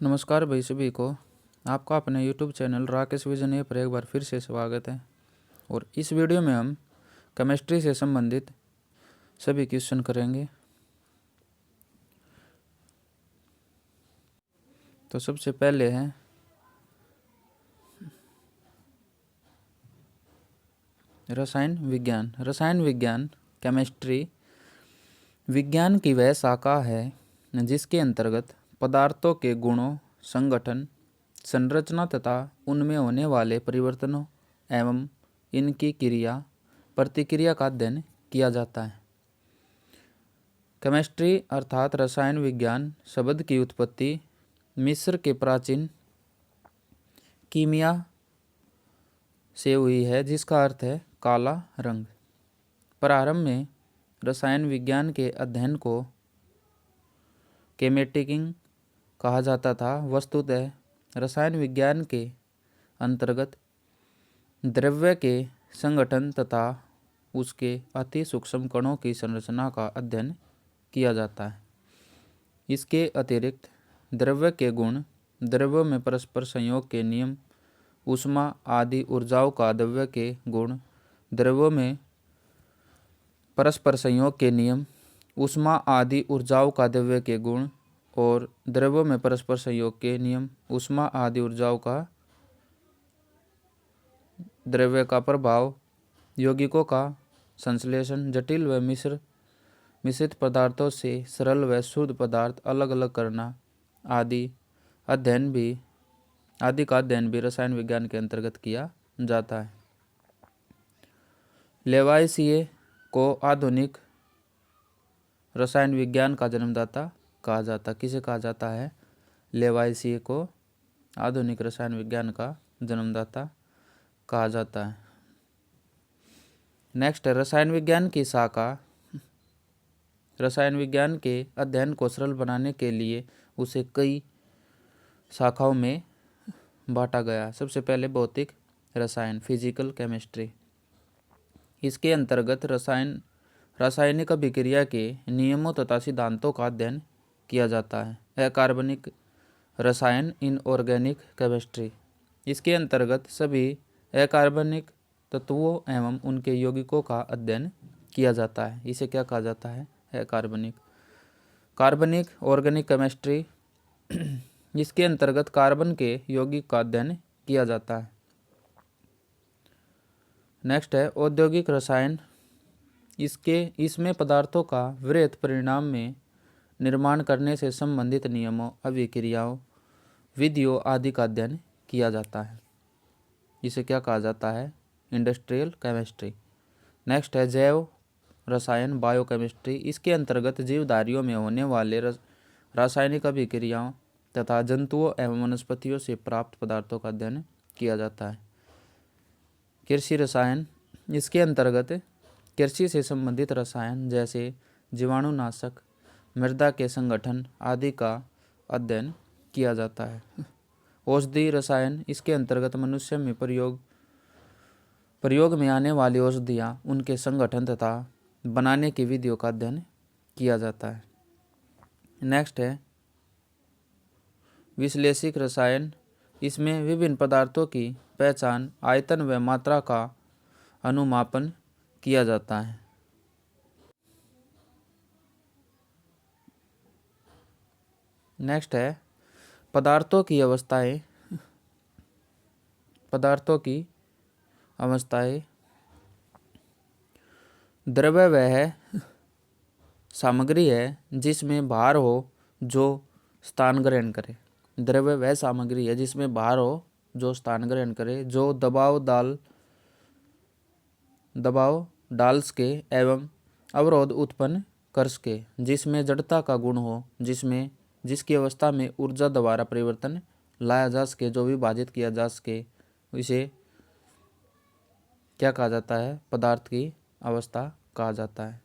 नमस्कार भाई सभी को। आपका अपने YouTube चैनल राकेश विजन पर एक बार फिर से स्वागत है। और इस वीडियो में हम केमिस्ट्री से संबंधित सभी क्वेश्चन करेंगे। तो सबसे पहले है रसायन विज्ञान। रसायन विज्ञान केमिस्ट्री विज्ञान की वह शाखा है जिसके अंतर्गत पदार्थों के गुणों, संगठन, संरचना तथा उनमें होने वाले परिवर्तनों एवं इनकी क्रिया प्रतिक्रिया का अध्ययन किया जाता है। केमिस्ट्री अर्थात रसायन विज्ञान शब्द की उत्पत्ति मिस्र के प्राचीन कीमिया से हुई है, जिसका अर्थ है काला रंग। प्रारंभ में रसायन विज्ञान के अध्ययन को केमेटिकिंग कहा जाता था। वस्तुतः रसायन विज्ञान के अंतर्गत द्रव्य के संगठन तथा उसके अति सूक्ष्म कणों की संरचना का अध्ययन किया जाता है। इसके अतिरिक्त द्रव्य के गुण, द्रव्यों में परस्पर संयोग के नियम, ऊष्मा आदि ऊर्जाओं का द्रव्य के गुण, द्रव्यों में परस्पर संयोग के नियम, ऊष्मा आदि ऊर्जाओं का द्रव्य के गुण और द्रव्यों में परस्पर संयोग के नियम, ऊष्मा आदि ऊर्जाओं का द्रव्य का प्रभाव, यौगिकों का संश्लेषण, जटिल व मिश्रित पदार्थों से सरल व शुद्ध पदार्थ अलग अलग करना आदि का अध्ययन भी रसायन विज्ञान के अंतर्गत किया जाता है। लेवाइसिए को आधुनिक रसायन विज्ञान का जन्मदाता कहा जाता। किसे कहा जाता है? लेवाइसिए को आधुनिक रसायन विज्ञान का जन्मदाता कहा जाता है। नेक्स्ट है रसायन विज्ञान की शाखा। रसायन विज्ञान के अध्ययन को सरल बनाने के लिए उसे कई शाखाओं में बांटा गया। सबसे पहले भौतिक रसायन, फिजिकल केमिस्ट्री। इसके अंतर्गत रासायनिक अभिक्रिया के नियमों तथा सिद्धांतों का अध्ययन किया जाता है। अकार्बनिक रसायन, इनऑर्गेनिक केमिस्ट्री। इसके अंतर्गत सभी अकार्बनिक तत्वों एवं उनके यौगिकों का अध्ययन किया जाता है। इसे क्या कहा जाता है? अकार्बनिक। कार्बनिक ऑर्गेनिक केमिस्ट्री। इसके अंतर्गत कार्बन के यौगिक का अध्ययन किया जाता है। नेक्स्ट है औद्योगिक रसायन। इसमें पदार्थों का वृहत परिणाम में निर्माण करने से संबंधित नियमों, अभिक्रियाओं, विधियों आदि का अध्ययन किया जाता है। इसे क्या कहा जाता है? Industrial chemistry. नेक्स्ट है जैव रसायन, बायोकेमिस्ट्री। इसके अंतर्गत जीवधारियों में होने वाले रासायनिक अभिक्रियाओं तथा जंतुओं एवं वनस्पतियों से प्राप्त पदार्थों का अध्ययन किया जाता है। कृषि रसायन। इसके अंतर्गत कृषि से संबंधित रसायन जैसे जीवाणुनाशक, मृदा के संगठन आदि का अध्ययन किया जाता है। औषधि रसायन। इसके अंतर्गत मनुष्य में प्रयोग में आने वाली औषधियाँ, उनके संगठन तथा बनाने की विधियों का अध्ययन किया जाता है। नेक्स्ट है विश्लेषिक रसायन। इसमें विभिन्न पदार्थों की पहचान, आयतन व मात्रा का अनुमापन किया जाता है। नेक्स्ट है पदार्थों की अवस्थाएं। द्रव्य वह सामग्री है जिसमें भार हो जो स्थान ग्रहण करे। द्रव्य वह सामग्री है जिसमें भार हो जो स्थान ग्रहण करे, जो दबाव डाल सके एवं अवरोध उत्पन्न कर सके, जिसमें जड़ता का गुण हो, जिसकी अवस्था में ऊर्जा द्वारा परिवर्तन लाया जा सके, जो विभाजित किया जा सके, इसे क्या कहा जाता है? पदार्थ की अवस्था कहा जाता है।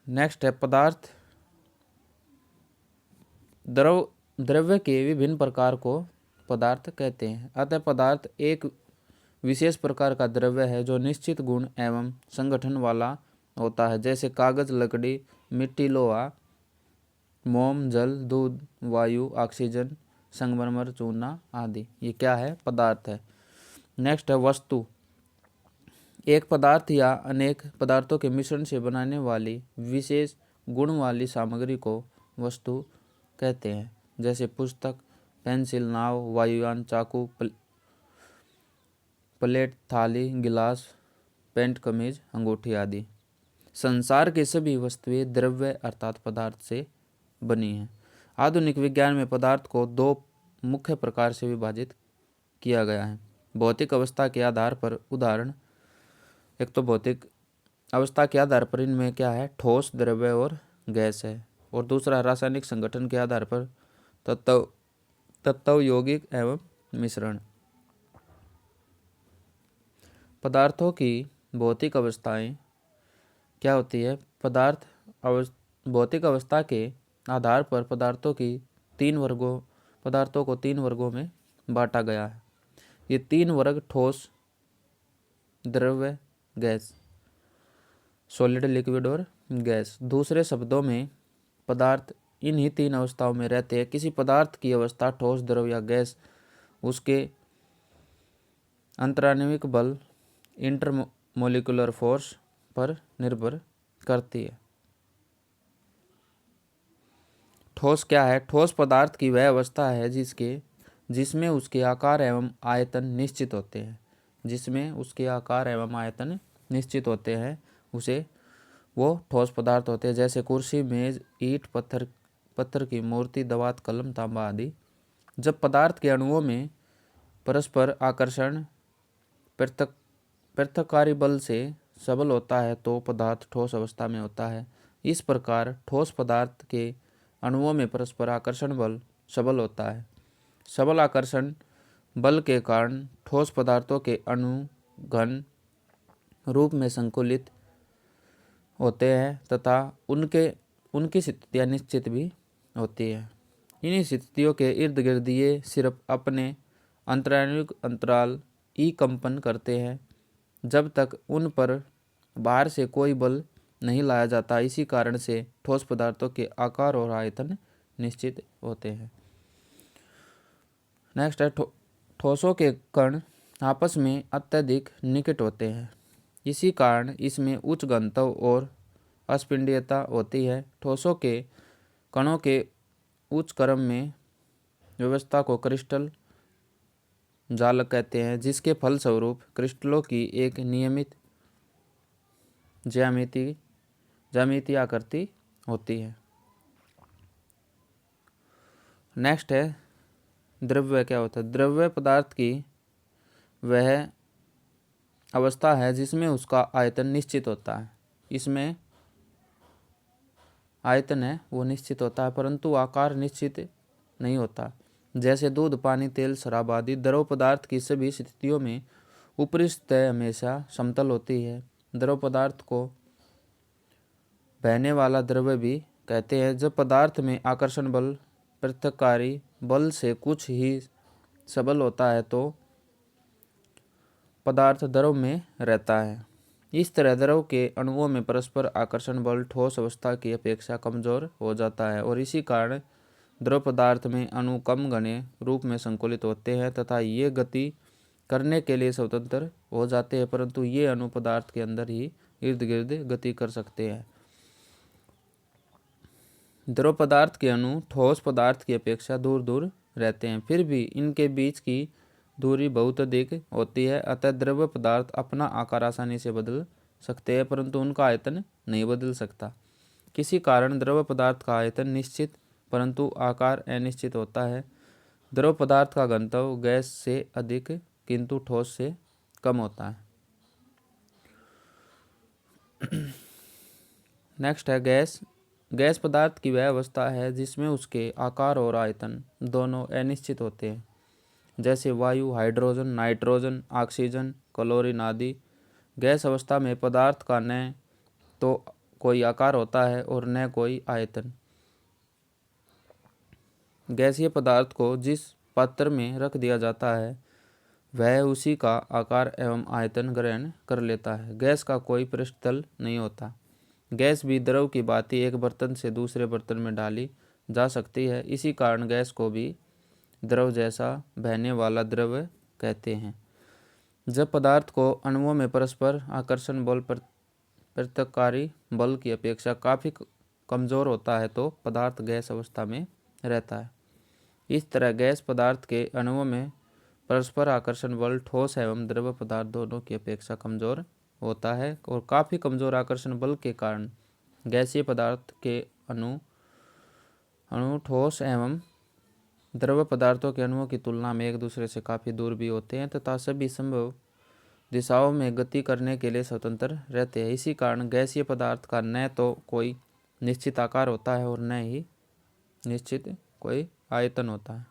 नेक्स्ट है पदार्थ। द्रव्य के विभिन्न प्रकार को पदार्थ कहते हैं। अतः पदार्थ एक विशेष प्रकार का द्रव्य है जो निश्चित गुण एवं संगठन वाला होता है, जैसे कागज, लकड़ी, मिट्टी, लोहा मोम, जल, दूध, वायु, ऑक्सीजन, संगमरमर, चूना आदि। ये क्या है? पदार्थ है। नेक्स्ट है वस्तु। एक पदार्थ या अनेक पदार्थों के मिश्रण से बनाने वाली विशेष गुण वाली सामग्री को वस्तु कहते हैं, जैसे पुस्तक, पेंसिल, नाव, वायुयान, चाकू, प्लेट, थाली, गिलास, पेंट, कमीज, अंगूठी आदि। संसार के सभी वस्तुएं द्रव्य अर्थात पदार्थ से बनी हैं। आधुनिक विज्ञान में पदार्थ को दो मुख्य प्रकार से विभाजित किया गया है। भौतिक अवस्था के आधार पर उदाहरण, एक तो भौतिक अवस्था के आधार पर इनमें क्या है? ठोस, द्रव्य और गैस है। और दूसरा रासायनिक संगठन के आधार पर तत्व, यौगिक एवं मिश्रण। पदार्थों की भौतिक अवस्थाएं क्या होती है? भौतिक अवस्था के आधार पर पदार्थों को तीन वर्गों में बांटा गया है। ये तीन वर्ग ठोस, द्रव्य, गैस, सॉलिड, लिक्विड और गैस। दूसरे शब्दों में पदार्थ इन्हीं तीन अवस्थाओं में रहते हैं। किसी पदार्थ की अवस्था ठोस, द्रव या गैस उसके अंतराण्विक बल, इंटरमोलिकुलर फोर्स पर निर्भर करती है। ठोस क्या है? ठोस पदार्थ की वह अवस्था है जिसमें उसके आकार एवं आयतन निश्चित होते हैं। उसे वो ठोस पदार्थ होते हैं, जैसे कुर्सी, मेज, ईंट, पत्थर की मूर्ति, दवात, कलम, तांबा आदि। जब पदार्थ के अणुओं में परस्पर आकर्षण पृथक्कारी बल से सबल होता है तो पदार्थ ठोस अवस्था में होता है। इस प्रकार ठोस पदार्थ के अणुओं में परस्पर आकर्षण बल सबल होता है। सबल आकर्षण बल के कारण ठोस पदार्थों के अणु घन रूप में संकुलित होते हैं तथा उनकी स्थितियाँ निश्चित भी होती है। इन्हीं स्थितियों के इर्द गिर्द ये सिर्फ अपने अंतराण्विक अंतराल ई कंपन करते हैं जब तक उन पर बाहर से कोई बल नहीं लाया जाता। इसी कारण से ठोस पदार्थों के आकार और आयतन निश्चित होते हैं। नेक्स्ट है ठोसों के कण आपस में अत्यधिक निकट होते हैं। इसी कारण इसमें उच्च घनत्व और अस्पंडीयता होती है। ठोसों के कणों के उच्च क्रम में व्यवस्था को क्रिस्टल जालक कहते हैं, जिसके फलस्वरूप क्रिस्टलों की एक नियमित ज्यामितीय आकृति होती है। नेक्स्ट है द्रव्य। क्या होता है? द्रव्य पदार्थ की वह अवस्था है जिसमें उसका आयतन निश्चित होता है। इसमें आयतन है वो निश्चित होता है परंतु आकार निश्चित नहीं होता। जैसे दूध, पानी, तेल, शराब आदि। द्रव पदार्थ की सभी स्थितियों में ऊपरी सतह हमेशा समतल होती है। द्रव पदार्थ को बहने वाला द्रव्य भी कहते हैं। जब पदार्थ में आकर्षण बल पृथक्कारी बल से कुछ ही सबल होता है तो पदार्थ द्रव में रहता है। इस तरह द्रव के अणुओं में परस्पर आकर्षण बल ठोस अवस्था की अपेक्षा कमजोर हो जाता है और इसी कारण द्रव पदार्थ में अणु कम घने रूप में संकुलित होते हैं तथा ये गति करने के लिए स्वतंत्र हो जाते हैं, परंतु ये अणु पदार्थ के अंदर ही इर्द गिर्द गति कर सकते हैं। द्रव पदार्थ के अणु ठोस पदार्थ की अपेक्षा दूर दूर रहते हैं, फिर भी इनके बीच की दूरी बहुत अधिक होती है। अतः द्रव्य पदार्थ अपना आकार आसानी से बदल सकते हैं परंतु उनका आयतन नहीं बदल सकता। किसी कारण द्रव्य पदार्थ का आयतन निश्चित परंतु आकार अनिश्चित होता है। द्रव पदार्थ का घनत्व गैस से अधिक किंतु ठोस से कम होता है। नेक्स्ट है गैस। गैस पदार्थ की वह अवस्था है जिसमें उसके आकार और आयतन दोनों अनिश्चित होते हैं, जैसे वायु, हाइड्रोजन, नाइट्रोजन, ऑक्सीजन, क्लोरीन आदि। गैस अवस्था में पदार्थ का न तो कोई आकार होता है और न कोई आयतन। गैसीय पदार्थ को जिस पात्र में रख दिया जाता है वह उसी का आकार एवं आयतन ग्रहण कर लेता है। गैस का कोई पृष्ठतल नहीं होता। गैस भी द्रव की भांति एक बर्तन से दूसरे बर्तन में डाली जा सकती है। इसी कारण गैस को भी द्रव जैसा बहने वाला द्रव कहते हैं। जब पदार्थ को अणुओं में परस्पर आकर्षण बल प्रतिकारी बल की अपेक्षा काफ़ी कमज़ोर होता है तो पदार्थ गैस अवस्था में रहता है। इस तरह गैस पदार्थ के अणुओं में परस्पर आकर्षण बल ठोस एवं द्रव पदार्थ दोनों की अपेक्षा कमज़ोर होता है और काफ़ी कमज़ोर आकर्षण बल के कारण गैसीय पदार्थ के अणु ठोस एवं द्रव पदार्थों के अणुओं की तुलना में एक दूसरे से काफ़ी दूर भी होते हैं तथा सभी संभव दिशाओं में गति करने के लिए स्वतंत्र रहते हैं। इसी कारण गैसीय पदार्थ का न तो कोई निश्चित आकार होता है और न ही निश्चित कोई आयतन होता है।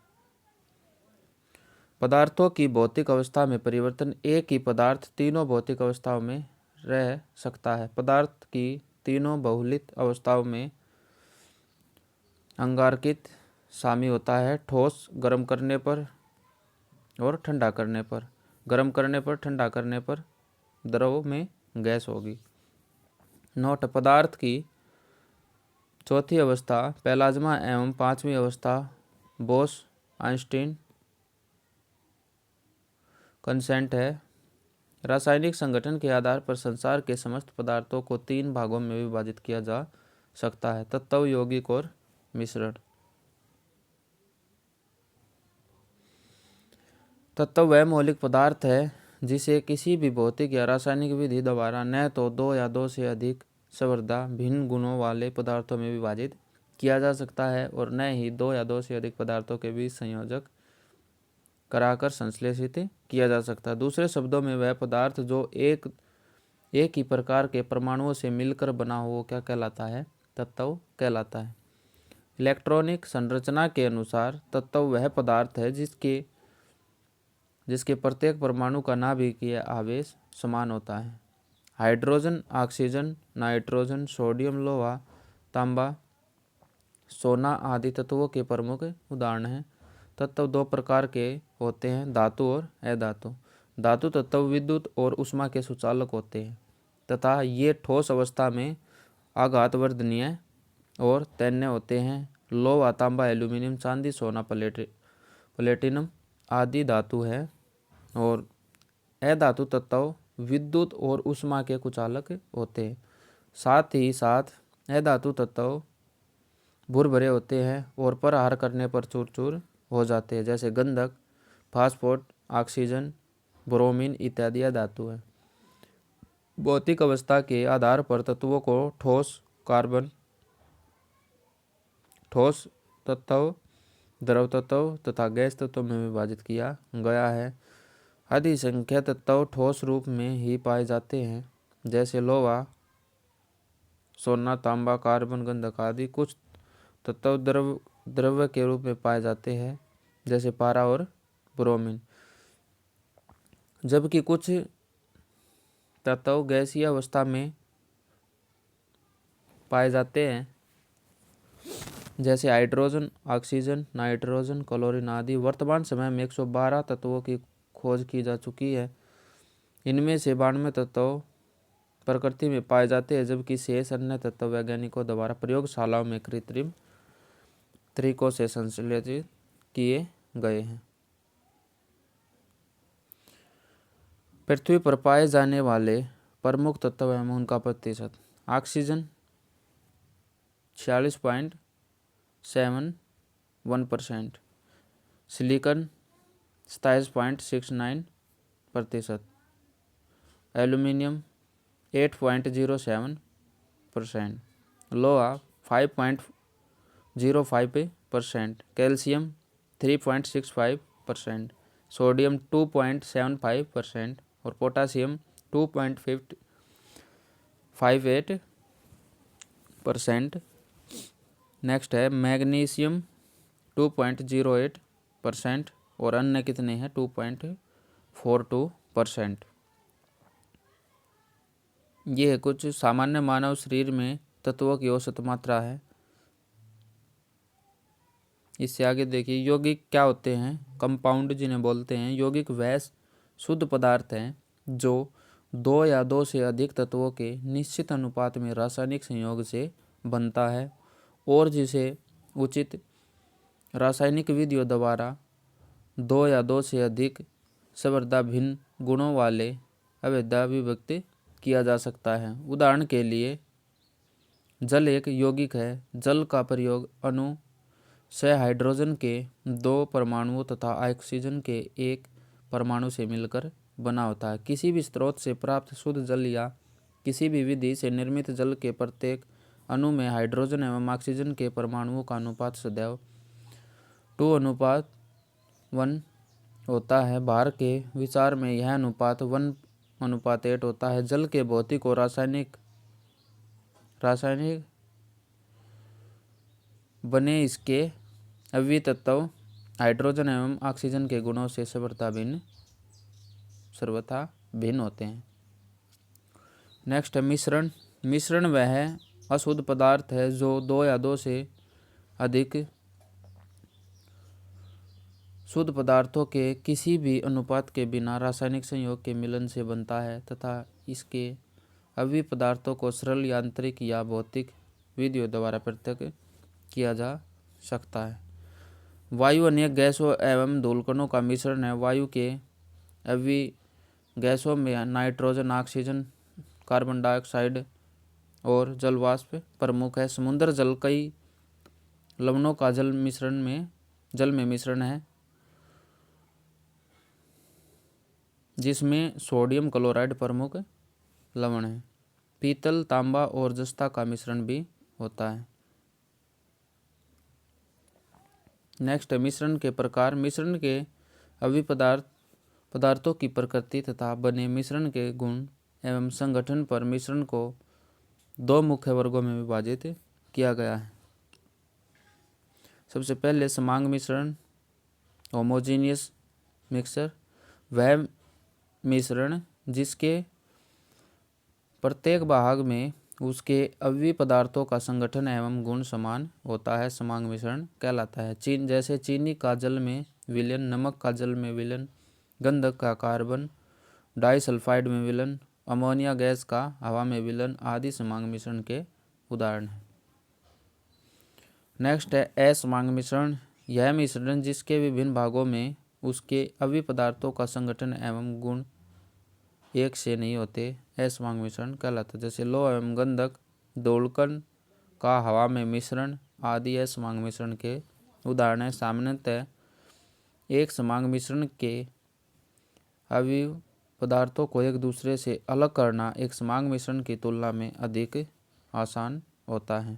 पदार्थों की भौतिक अवस्था में परिवर्तन। एक ही पदार्थ तीनों भौतिक अवस्थाओं में रह सकता है। पदार्थ की तीनों बहुलित अवस्थाओं में अंगारकित शामिल होता है। ठोस गर्म करने पर और ठंडा करने पर, गर्म करने पर ठंडा करने पर द्रव में गैस होगी। नोट: पदार्थ की चौथी अवस्था प्लाज्मा एवं पांचवी अवस्था बोस आइंस्टीन कंसेंट है। रासायनिक संगठन के आधार पर संसार के समस्त पदार्थों को 3 भागों में विभाजित किया जा सकता है: तत्व, यौगिक और मिश्रण। तत्व वह मौलिक पदार्थ है जिसे किसी भी भौतिक या रासायनिक विधि द्वारा न तो 2 या 2 से अधिक संवर्धा भिन्न गुणों वाले पदार्थों में विभाजित किया जा सकता है और न ही 2 या 2 से अधिक पदार्थों के बीच संयोजक कराकर संश्लेषित किया जा सकता है। दूसरे शब्दों में वह पदार्थ जो एक ही प्रकार के परमाणुओं से मिलकर बना हो क्या कहलाता है? तत्व कहलाता है। इलेक्ट्रॉनिक संरचना के अनुसार तत्व वह पदार्थ है जिसके प्रत्येक परमाणु का नाभिकीय आवेश समान होता है। हाइड्रोजन, ऑक्सीजन, नाइट्रोजन, सोडियम, लोहा, तांबा, सोना आदि तत्वों के प्रमुख उदाहरण हैं। तत्व 2 प्रकार के होते हैं: धातु और अधातु। धातु तत्व विद्युत और ऊष्मा के सुचालक होते हैं तथा ये ठोस अवस्था में आघातवर्धनीय और तन्य होते हैं। लोहा, तांबा, एल्यूमीनियम, चांदी, सोना, प्लेटिनम आदि धातु है और अधातु तत्व विद्युत और ऊष्मा के कुचालक होते हैं। साथ ही साथ अधातु तत्व भुरभरे होते हैं और प्रहार करने पर चूर चूर हो जाते हैं, जैसे गंधक, फास्फोट, ऑक्सीजन, ब्रोमीन इत्यादि अधातु है। भौतिक अवस्था के आधार पर तत्वों को ठोस तत्व, द्रव तत्व तथा गैस तत्व में विभाजित किया गया है। अधिसंख्य तत्व ठोस रूप में ही पाए जाते हैं, जैसे लोहा, सोना, तांबा, कार्बन, गंधक आदि। कुछ तत्व द्रव्य के रूप में पाए जाते हैं, जैसे पारा और ब्रोमीन, जबकि कुछ तत्व गैसीय अवस्था में पाए जाते हैं, जैसे हाइड्रोजन, ऑक्सीजन, नाइट्रोजन, क्लोरीन आदि। वर्तमान समय में 112 तत्वों की खोज की जा चुकी है। इनमें से 92 तत्व प्रकृति में पाए जाते हैं, जबकि शेष अन्य तत्व वैज्ञानिकों द्वारा प्रयोगशालाओं में कृत्रिम तरीकों से संश्लेषित किए गए हैं। पृथ्वी पर पाए जाने वाले प्रमुख तत्व एवं उनका प्रतिशत: ऑक्सीजन 46.71%, सिलिकॉन 27.69%, एल्यूमीनियम 8.07%, लोहा 5.05%, कैल्शियम 3.65%, सोडियम 2.75% और पोटासियम 2.58%। नेक्स्ट है मैग्नीशियम 2.08% और अन्य कितने हैं? 2.42%। ये है कुछ सामान्य मानव शरीर में तत्वों की औसत मात्रा है। इससे आगे देखिए यौगिक क्या होते हैं? कंपाउंड जिन्हें बोलते हैं। यौगिक वह शुद्ध पदार्थ हैं जो 2 या 2 से अधिक तत्वों के निश्चित अनुपात में रासायनिक संयोग से बनता है और जिसे उचित रासायनिक विधियों द्वारा दो या दो से अधिक सर्वथा भिन्न गुणों वाले अवयव विभक्त किया जा सकता है। उदाहरण के लिए जल एक यौगिक है। जल का प्रयोग अणु से हाइड्रोजन के 2 परमाणुओं तथा ऑक्सीजन के 1 परमाणु से मिलकर बना होता है। किसी भी स्रोत से प्राप्त शुद्ध जल या किसी भी विधि से निर्मित जल के प्रत्येक अणु में हाइड्रोजन एवं ऑक्सीजन के परमाणुओं का अनुपात सदैव 2:1 होता है। भार के विचार में यह अनुपात 1:8 होता है। जल के भौतिक और रासायनिक बने इसके अवयवी तत्व हाइड्रोजन एवं ऑक्सीजन के गुणों से सर्वथा भिन्न होते हैं। नेक्स्ट है मिश्रण। मिश्रण वह अशुद्ध पदार्थ है जो 2 या 2 से अधिक शुद्ध पदार्थों के किसी भी अनुपात के बिना रासायनिक संयोग के मिलन से बनता है तथा इसके अवयवी पदार्थों को सरल यांत्रिक या भौतिक विधियों द्वारा पृथक किया जा सकता है। वायु अनेक गैसों एवं धूलकणों का मिश्रण है। वायु के अवयवी गैसों में नाइट्रोजन, ऑक्सीजन, कार्बन डाइऑक्साइड और जलवाष्प प्रमुख है। समुद्र जल कई लवणों का जल में मिश्रण है, जिसमें सोडियम क्लोराइड प्रमुख लवण है। पीतल, तांबा और जस्ता का मिश्रण भी होता है। नेक्स्ट है मिश्रण के प्रकार। मिश्रण के अवयवी पदार्थों की प्रकृति तथा बने मिश्रण के गुण एवं संगठन पर मिश्रण को 2 मुख्य वर्गों में विभाजित किया गया है। सबसे पहले समांग मिश्रण, होमोजीनियस मिक्सचर, वह मिश्रण जिसके प्रत्येक भाग में उसके अवयवी पदार्थों का संगठन एवं गुण समान होता है, समांग मिश्रण कहलाता है। जैसे चीनी का जल में विलयन, नमक का जल में विलयन, गंधक का कार्बन डाइसल्फाइड में विलयन, अमोनिया गैस का हवा में विलयन आदि समांग मिश्रण के उदाहरण हैं। नेक्स्ट है असमांग मिश्रण। यह मिश्रण जिसके विभिन्न भागों में उसके अवयवी पदार्थों का संगठन एवं गुण एक से नहीं होते, असमांग मिश्रण कहलाता है। जैसे लौह एवं गंधक, धूलकण का हवा में मिश्रण आदि असमांग मिश्रण के उदाहरण हैं। सामान्यतः एक समांग मिश्रण के अवयवी पदार्थों को एक दूसरे से अलग करना एक समांग मिश्रण की तुलना में अधिक आसान होता है।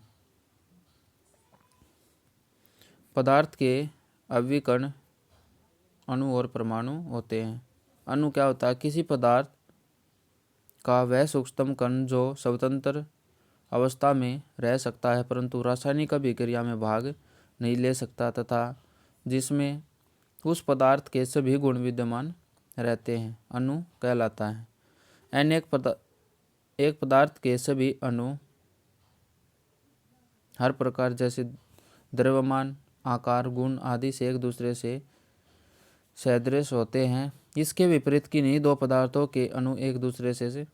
पदार्थ के अवयवी कण, अणु और परमाणु होते हैं। अणु क्या होता है? किसी पदार्थ का वह सूक्ष्मतम कण जो स्वतंत्र अवस्था में रह सकता है परंतु रासायनिक अभिक्रिया में भाग नहीं ले सकता तथा जिसमें उस पदार्थ के सभी गुण विद्यमान रहते हैं, अणु कहलाता है। एक पदार्थ के सभी अणु हर प्रकार जैसे द्रव्यमान, आकार, गुण आदि से एक दूसरे से सदृश होते हैं। इसके विपरीत किन्हीं 2 पदार्थों के अणु एक दूसरे से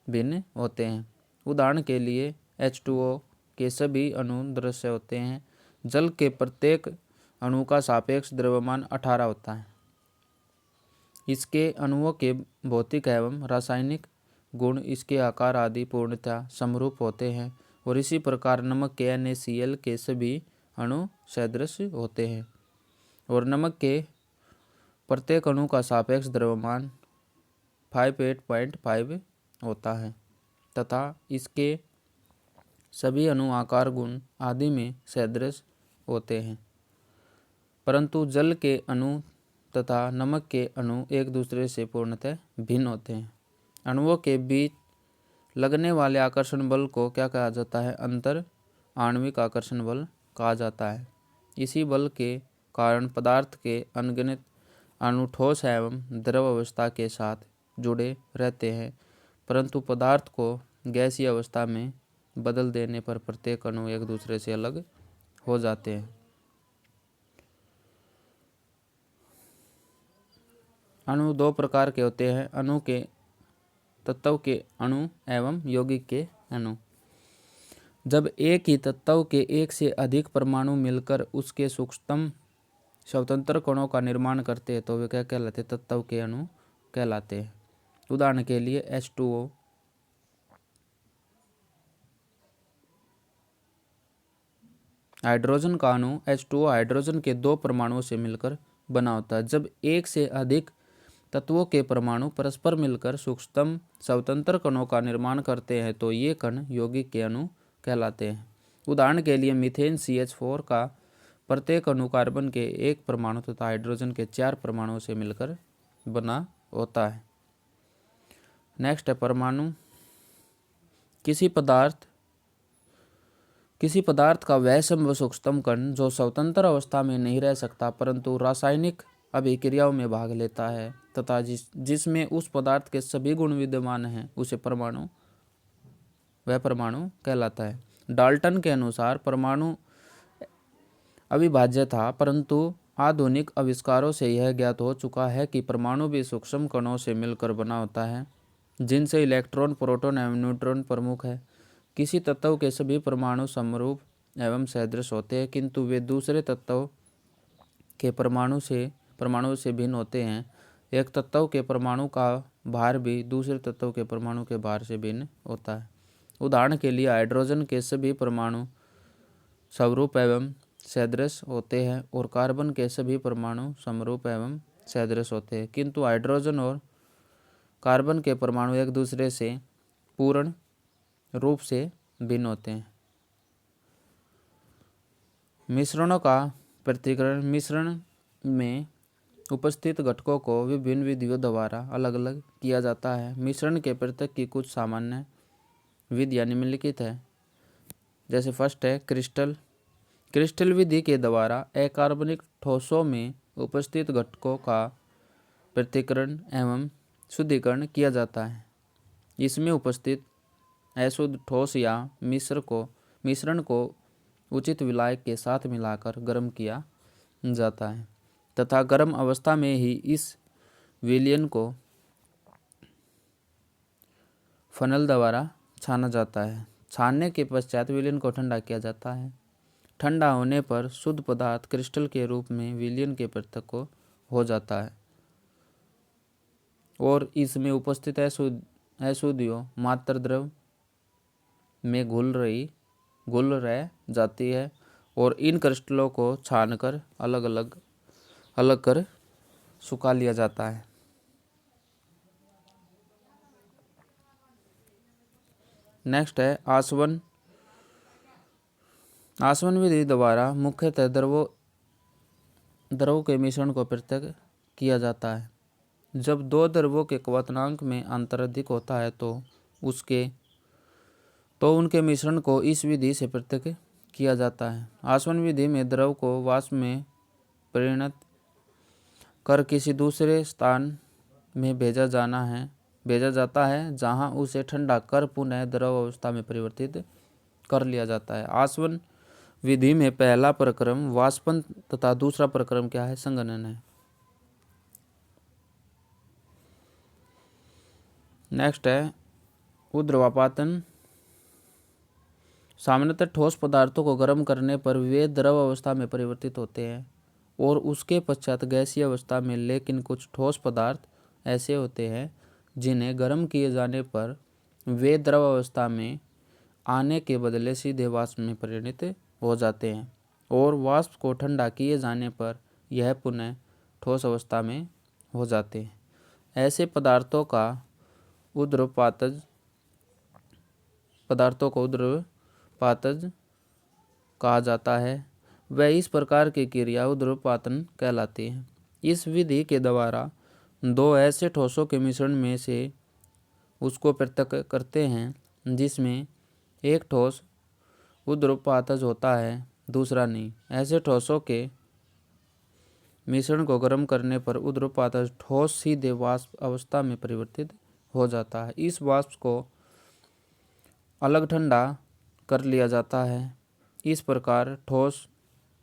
भिन्न होते हैं। उदाहरण के लिए H2O के सभी अणु दृश्य होते हैं। जल के प्रत्येक अणु का सापेक्ष द्रव्यमान 18 होता है। इसके अणुओं के भौतिक एवं रासायनिक गुण इसके आकार आदि पूर्णतः समरूप होते हैं और इसी प्रकार नमक के NaCl के सभी अणु सदृश होते हैं और नमक के प्रत्येक अणु का सापेक्ष द्रव्यमान 58.5 होता है तथा इसके सभी अणु आकार, गुण आदि में सदृश होते हैं। परंतु जल के अणु तथा नमक के अणु एक दूसरे से पूर्णतः भिन्न होते हैं। अणुओं के बीच लगने वाले आकर्षण बल को क्या कहा जाता है? अंतर आणविक आकर्षण बल कहा जाता है। इसी बल के कारण पदार्थ के अनगिनत अणु ठोस एवं द्रव अवस्था के साथ जुड़े रहते हैं परंतु पदार्थ को गैसीय अवस्था में बदल देने पर प्रत्येक अणु एक दूसरे से अलग हो जाते हैं। अणु 2 प्रकार के होते हैं, अणु के तत्व के अणु एवं यौगिक के अणु। जब एक ही तत्व के एक से अधिक परमाणु मिलकर उसके सूक्ष्मतम स्वतंत्र कणों का निर्माण करते हैं तो वे क्या कहलाते हैं? तत्व के अणु कहलाते हैं। उदाहरण के लिए H2O, हाइड्रोजन का अणु H2O हाइड्रोजन के 2 परमाणुओं से मिलकर बना होता है। जब एक से अधिक तत्वों के परमाणु परस्पर मिलकर सूक्ष्मतम स्वतंत्र कणों का निर्माण करते हैं तो ये कण यौगिक के अणु कहलाते हैं। उदाहरण के लिए मीथेन CH4 का प्रत्येक अणु कार्बन के 1 परमाणु तथा हाइड्रोजन के 4 परमाणुओं से मिलकर बना होता है। नेक्स्ट है परमाणु। किसी पदार्थ का वह सूक्ष्मतम कण जो स्वतंत्र अवस्था में नहीं रह सकता परंतु रासायनिक अभिक्रियाओं में भाग लेता है तथा जिसमें उस पदार्थ के सभी गुण विद्यमान हैं उसे परमाणु कहलाता है। डाल्टन के अनुसार परमाणु अविभाज्य था परंतु आधुनिक आविष्कारों से यह ज्ञात हो चुका है कि परमाणु भी सूक्ष्म कणों से मिलकर बना होता है जिनसे इलेक्ट्रॉन, प्रोटॉन एवं न्यूट्रॉन प्रमुख है। किसी तत्व के सभी परमाणु समरूप एवं सदृश होते हैं किंतु वे दूसरे तत्व के परमाणु से भिन्न होते हैं। एक तत्व के परमाणु का भार भी दूसरे तत्व के परमाणु के भार से भिन्न होता है। उदाहरण के लिए हाइड्रोजन के सभी परमाणु समरूप एवं सदृश होते हैं और कार्बन के सभी परमाणु समरूप एवं सदृश होते हैं किंतु हाइड्रोजन और कार्बन के परमाणु एक दूसरे से पूर्ण रूप से भिन्न होते हैं। मिश्रणों का पृथक्करण। मिश्रण में उपस्थित घटकों को विभिन्न विधियों द्वारा अलग अलग किया जाता है। मिश्रण के पृथक की कुछ सामान्य विधियाँ निम्नलिखित है। जैसे फर्स्ट है क्रिस्टल विधि के द्वारा अकार्बनिक ठोसों में उपस्थित घटकों का पृथक्करण एवं शुद्धिकरण किया जाता है। इसमें उपस्थित अशुद्ध ठोस या मिश्रण को उचित विलायक के साथ मिलाकर गर्म किया जाता है तथा गर्म अवस्था में ही इस विलयन को फनल द्वारा छाना जाता है। छानने के पश्चात विलयन को ठंडा किया जाता है। ठंडा होने पर शुद्ध पदार्थ क्रिस्टल के रूप में विलयन के पृथक हो जाता है और इसमें उपस्थित अशुद्धियों मात्र द्रव में घुल रह जाती है और इन क्रिस्टलों को छानकर अलग कर सुखा लिया जाता है। नेक्स्ट है आसवन विधि द्वारा मुख्यतः द्रवों के मिश्रण को पृथक किया जाता है। जब दो द्रवों के क्वथनांक में अंतर अधिक होता है तो उनके मिश्रण को इस विधि से पृथक किया जाता है। आसवन विधि में द्रव को वाष्प में परिणत कर किसी दूसरे स्थान में भेजा जाता है जहां उसे ठंडा कर पुनः द्रव अवस्था में परिवर्तित कर लिया जाता है। आसवन विधि में पहला प्रक्रम वाष्पन तथा दूसरा प्रक्रम क्या है? संघनन है। नेक्स्ट है ऊर्ध्वपातन। सामान्यतः ठोस पदार्थों को गर्म करने पर वे द्रव अवस्था में परिवर्तित होते हैं और उसके पश्चात गैसीय अवस्था में, लेकिन कुछ ठोस पदार्थ ऐसे होते हैं जिन्हें गर्म किए जाने पर वे द्रव अवस्था में आने के बदले सीधे वाष्प में परिणत हो जाते हैं और वाष्प को ठंडा किए जाने पर यह पुनः ठोस अवस्था में हो जाते हैं। ऐसे पदार्थों को ऊर्ध्वपातज कहा जाता है। वह इस प्रकार की क्रिया ऊर्ध्वपातन कहलाती है। इस विधि के द्वारा दो ऐसे ठोसों के मिश्रण में से उसको पृथक करते हैं जिसमें एक ठोस ऊर्ध्वपातज होता है, दूसरा नहीं। ऐसे ठोसों के मिश्रण को गर्म करने पर ऊर्ध्वपातज ठोस सीधे वाष्प अवस्था में परिवर्तित हो जाता है। इस वाष्प को अलग ठंडा कर लिया जाता है। इस प्रकार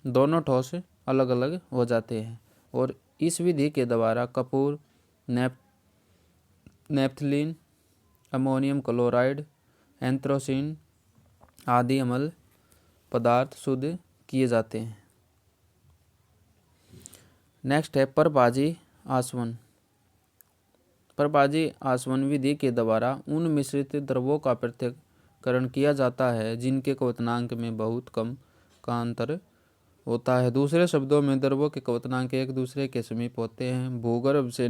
दोनों ठोस अलग अलग हो जाते हैं और इस विधि के द्वारा Kapoor, naphthalene, ammonium chloride, anthracene आदि अम्ल पदार्थ शुद्ध किए जाते हैं। नेक्स्ट है परभाजी आसवन। परभाजी आसवन विधि के द्वारा उन मिश्रित द्रवों का पृथक्करण किया जाता है जिनके क्वथनांक में बहुत कम का अंतर होता है। दूसरे शब्दों में द्रवों के क्वथनांक एक दूसरे के समीप होते हैं। भूगर्भ से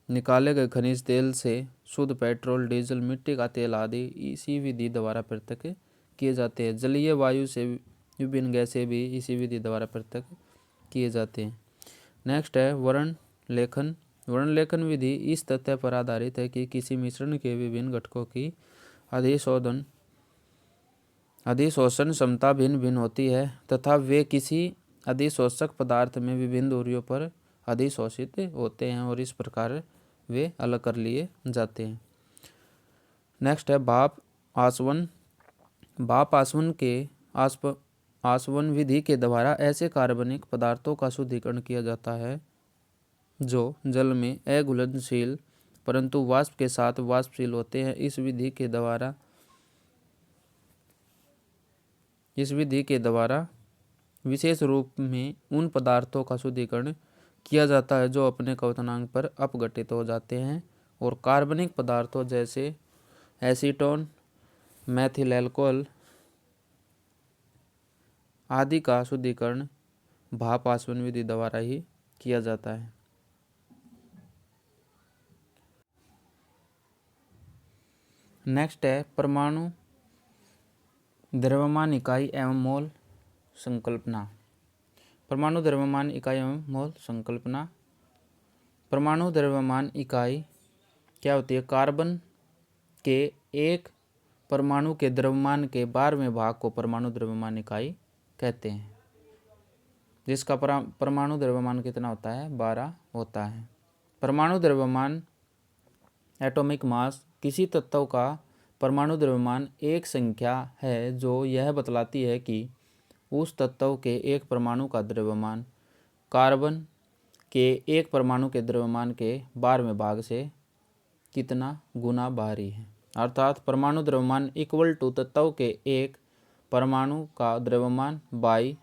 निकाले गए खनिज तेल से शुद्ध पेट्रोल, डीजल, मिट्टी का तेल आदि इसी विधि द्वारा पृथक किए जाते हैं। जलीय वायु से विभिन्न गैसें भी इसी विधि द्वारा पृथक किए जाते हैं। नेक्स्ट है वर्णलेखन। वर्णलेखन विधि इस तथ्य पर आधारित है कि किसी मिश्रण के विभिन्न घटकों की अधिशोषण क्षमता भिन्न भिन्न होती है तथा वे किसी अधिशोषक पदार्थ में विभिन्न दूरियों पर अधिशोषित होते हैं और इस प्रकार वे अलग कर लिए जाते हैं। नेक्स्ट है भाप आसवन। भाप आसवन के आसवन विधि के द्वारा ऐसे कार्बनिक पदार्थों का शुद्धिकरण किया जाता है जो जल में अघुलनशील परंतु वाष्प के साथ वाष्पशील होते हैं। इस विधि के द्वारा विशेष रूप में उन पदार्थों का शुद्धिकरण किया जाता है जो अपने क्वथनांक पर अपघटित हो जाते हैं और कार्बनिक पदार्थों जैसे एसीटोन, मेथिल अल्कोहल आदि का शुद्धिकरण भाप आसवन विधि द्वारा ही किया जाता है। नेक्स्ट है परमाणु द्रव्यमान इकाई एवं मोल संकल्पना। परमाणु द्रव्यमान इकाई एवं मोल संकल्पना। परमाणु द्रव्यमान इकाई क्या होती है? कार्बन के एक परमाणु के द्रव्यमान के 12वें भाग को परमाणु द्रव्यमान इकाई कहते हैं, जिसका परमाणु द्रव्यमान कितना होता है? 12 होता है। परमाणु द्रव्यमान एटॉमिक मास किसी तत्व का परमाणु द्रव्यमान एक संख्या है जो यह बतलाती है कि उस तत्व के एक परमाणु का द्रव्यमान कार्बन के एक परमाणु के द्रव्यमान के 12वें भाग से कितना गुना भारी है। अर्थात परमाणु द्रव्यमान इक्वल टू तत्व के एक परमाणु का द्रव्यमान बाई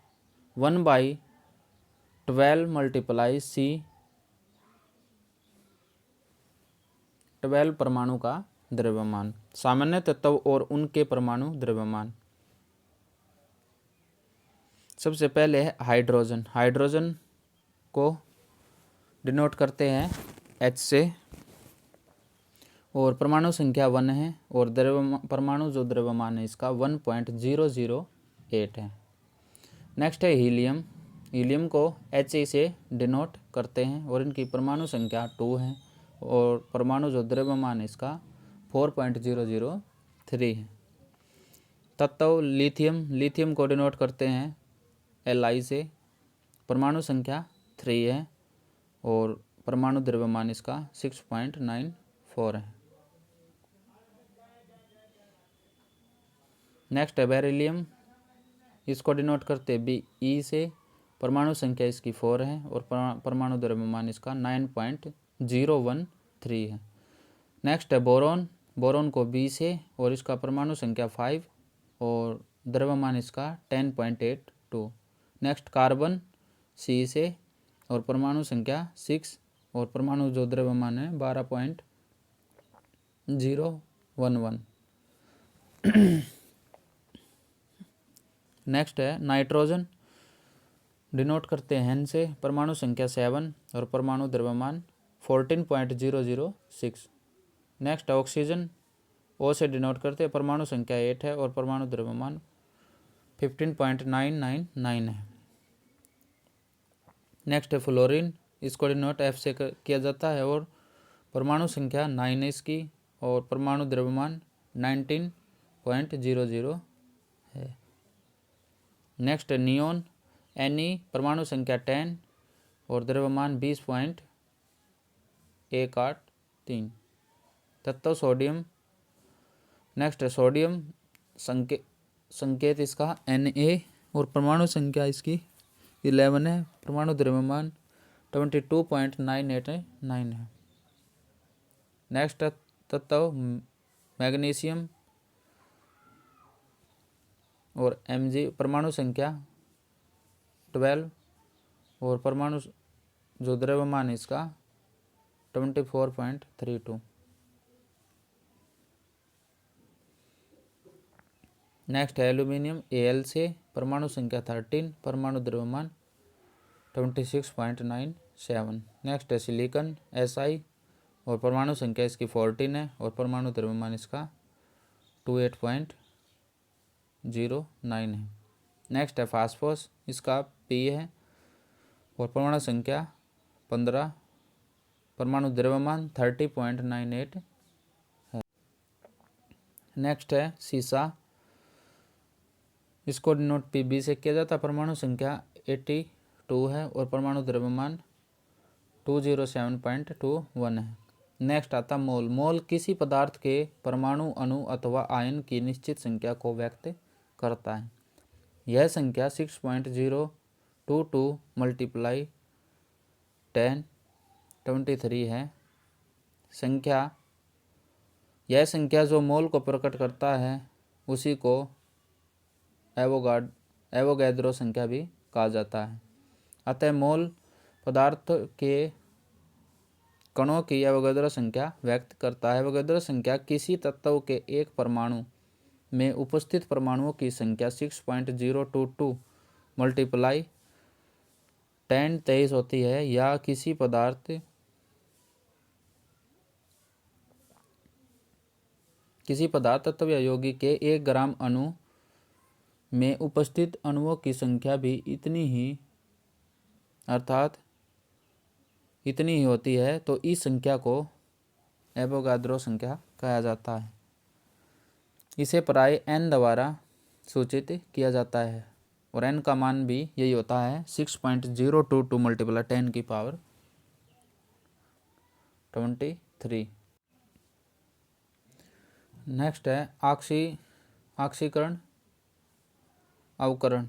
1/12 मल्टीप्लाई C 12 परमाणु का द्रव्यमान। सामान्य तत्व और उनके परमाणु द्रव्यमान। सबसे पहले है हाइड्रोजन। हाइड्रोजन को डिनोट करते हैं H से और परमाणु संख्या 1 है और परमाणु जो द्रव्यमान है इसका 1.008 है। नेक्स्ट है हीलियम। हीलियम को He से डिनोट करते हैं और इनकी परमाणु संख्या 2 है और परमाणु जो द्रव्यमान है इसका 4.003 है। तत्व लिथियम। लिथियम को डिनोट करते हैं Li से, परमाणु संख्या 3 है और परमाणु द्रव्यमान इसका 6.94 है। नेक्स्ट है बेरिलियम। इसको डिनोट करते Be से, परमाणु संख्या इसकी 4 है और परमाणु द्रव्यमान इसका 9.013 है। नेक्स्ट है बोरोन। बोरोन को B से और इसका परमाणु संख्या 5 और द्रव्यमान इसका 10.82। नेक्स्ट कार्बन C से और परमाणु संख्या 6 और परमाणु जो द्रव्यमान है 12.011। नेक्स्ट है नाइट्रोजन। डिनोट करते हैं N से, परमाणु संख्या 7 और परमाणु द्रव्यमान 14.006। नेक्स्ट है ऑक्सीजन। O से डिनोट करते हैं, परमाणु संख्या 8 है और परमाणु द्रव्यमान 15.999 है। नेक्स्ट है फ्लोरीन। इसको डिनोट F से किया जाता है और परमाणु संख्या 9 है इसकी और परमाणु द्रव्यमान 19.00 है। नेक्स्ट है नियोन। Ne, परमाणु संख्या 10 और द्रव्यमान 20.183। तत्व सोडियम। नेक्स्ट है सोडियम। संकेत इसका Na और परमाणु संख्या इसकी 11 है, परमाणु द्रव्यमान 22.989 है। नेक्स्ट तत्व मैग्नीशियम। और Mg परमाणु संख्या 12 और परमाणु जो द्रव्यमान इसका 24.32। नेक्स्ट है एल्यूमिनियम Al से परमाणु संख्या 13, परमाणु द्रव्यमान 26.97। नेक्स्ट है सिलिकॉन Si और परमाणु संख्या इसकी 14 है और परमाणु द्रव्यमान इसका 28.09 है। नेक्स्ट है फास्फोरस, इसका P है और परमाणु संख्या 15, परमाणु द्रव्यमान 30.98 है। नेक्स्ट है सीसा, इसको डिनोट Pb से किया जाता है, परमाणु संख्या 82 है और परमाणु द्रव्यमान 207.21 है। नेक्स्ट आता मोल। मोल किसी पदार्थ के परमाणु, अणु अथवा आयन की निश्चित संख्या को व्यक्त करता है। यह संख्या 6.022 मल्टीप्लाई 1023 है। यह संख्या जो मोल को प्रकट करता है उसी को एवोगैड्रो संख्या भी कहा जाता है। अतः मोल पदार्थ के कणों की एवोगैड्रो संख्या व्यक्त करता है। एवोगैड्रो संख्या किसी तत्व के एक परमाणु में उपस्थित परमाणुओं की संख्या 6.022 मल्टीप्लाई 1023 होती है, या किसी पदार्थ तत्व या यौगिक के 1 ग्राम अणु में उपस्थित अणुओं की संख्या भी इतनी ही होती है, तो इस संख्या को एवोगाद्रो संख्या कहा जाता है। इसे प्राय n द्वारा सूचित किया जाता है और n का मान भी यही होता है 6.022 मल्टीप्लाई 10 की पावर 23। नेक्स्ट है ऑक्सीकरण अवकरण।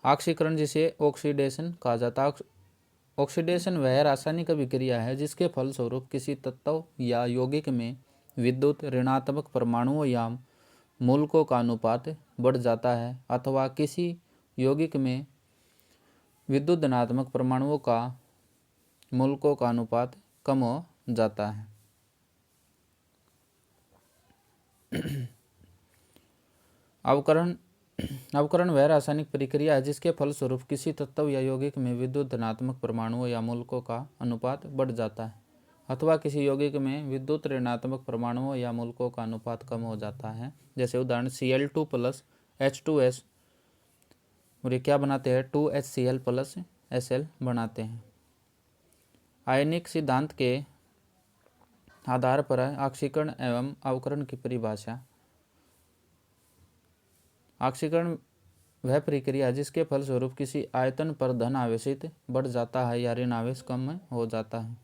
ऑक्सीकरण जिसे ऑक्सीडेशन कहा जाता है। ऑक्सीडेशन वह रासायनिक अभिक्रिया है जिसके फलस्वरूप किसी तत्व या यौगिक में विद्युत ऋणात्मक परमाणुओं या मूलकों का अनुपात बढ़ जाता है, अथवा किसी यौगिक में विद्युत धनात्मक परमाणुओं का मूलकों का अनुपात कम हो जाता है। अवकरण वह रासायनिक प्रक्रिया है जिसके फलस्वरूप किसी तत्व या यौगिक में विद्युत धनात्मक परमाणुओं या मूलकों का अनुपात बढ़ जाता है, अथवा किसी यौगिक में विद्युत ऋणात्मक परमाणुओं या मूलकों का अनुपात कम हो जाता है। जैसे उदाहरण Cl2 प्लस H2S और ये क्या बनाते हैं 2HCl प्लस Sl बनाते हैं। आयनिक सिद्धांत के आधार पर ऑक्सीकरण एवं अवकरण की परिभाषा। ऑक्सीकरण वह प्रक्रिया जिसके फलस्वरूप किसी आयतन पर धन आवेशित बढ़ जाता है या ऋण आवेश कम हो जाता है।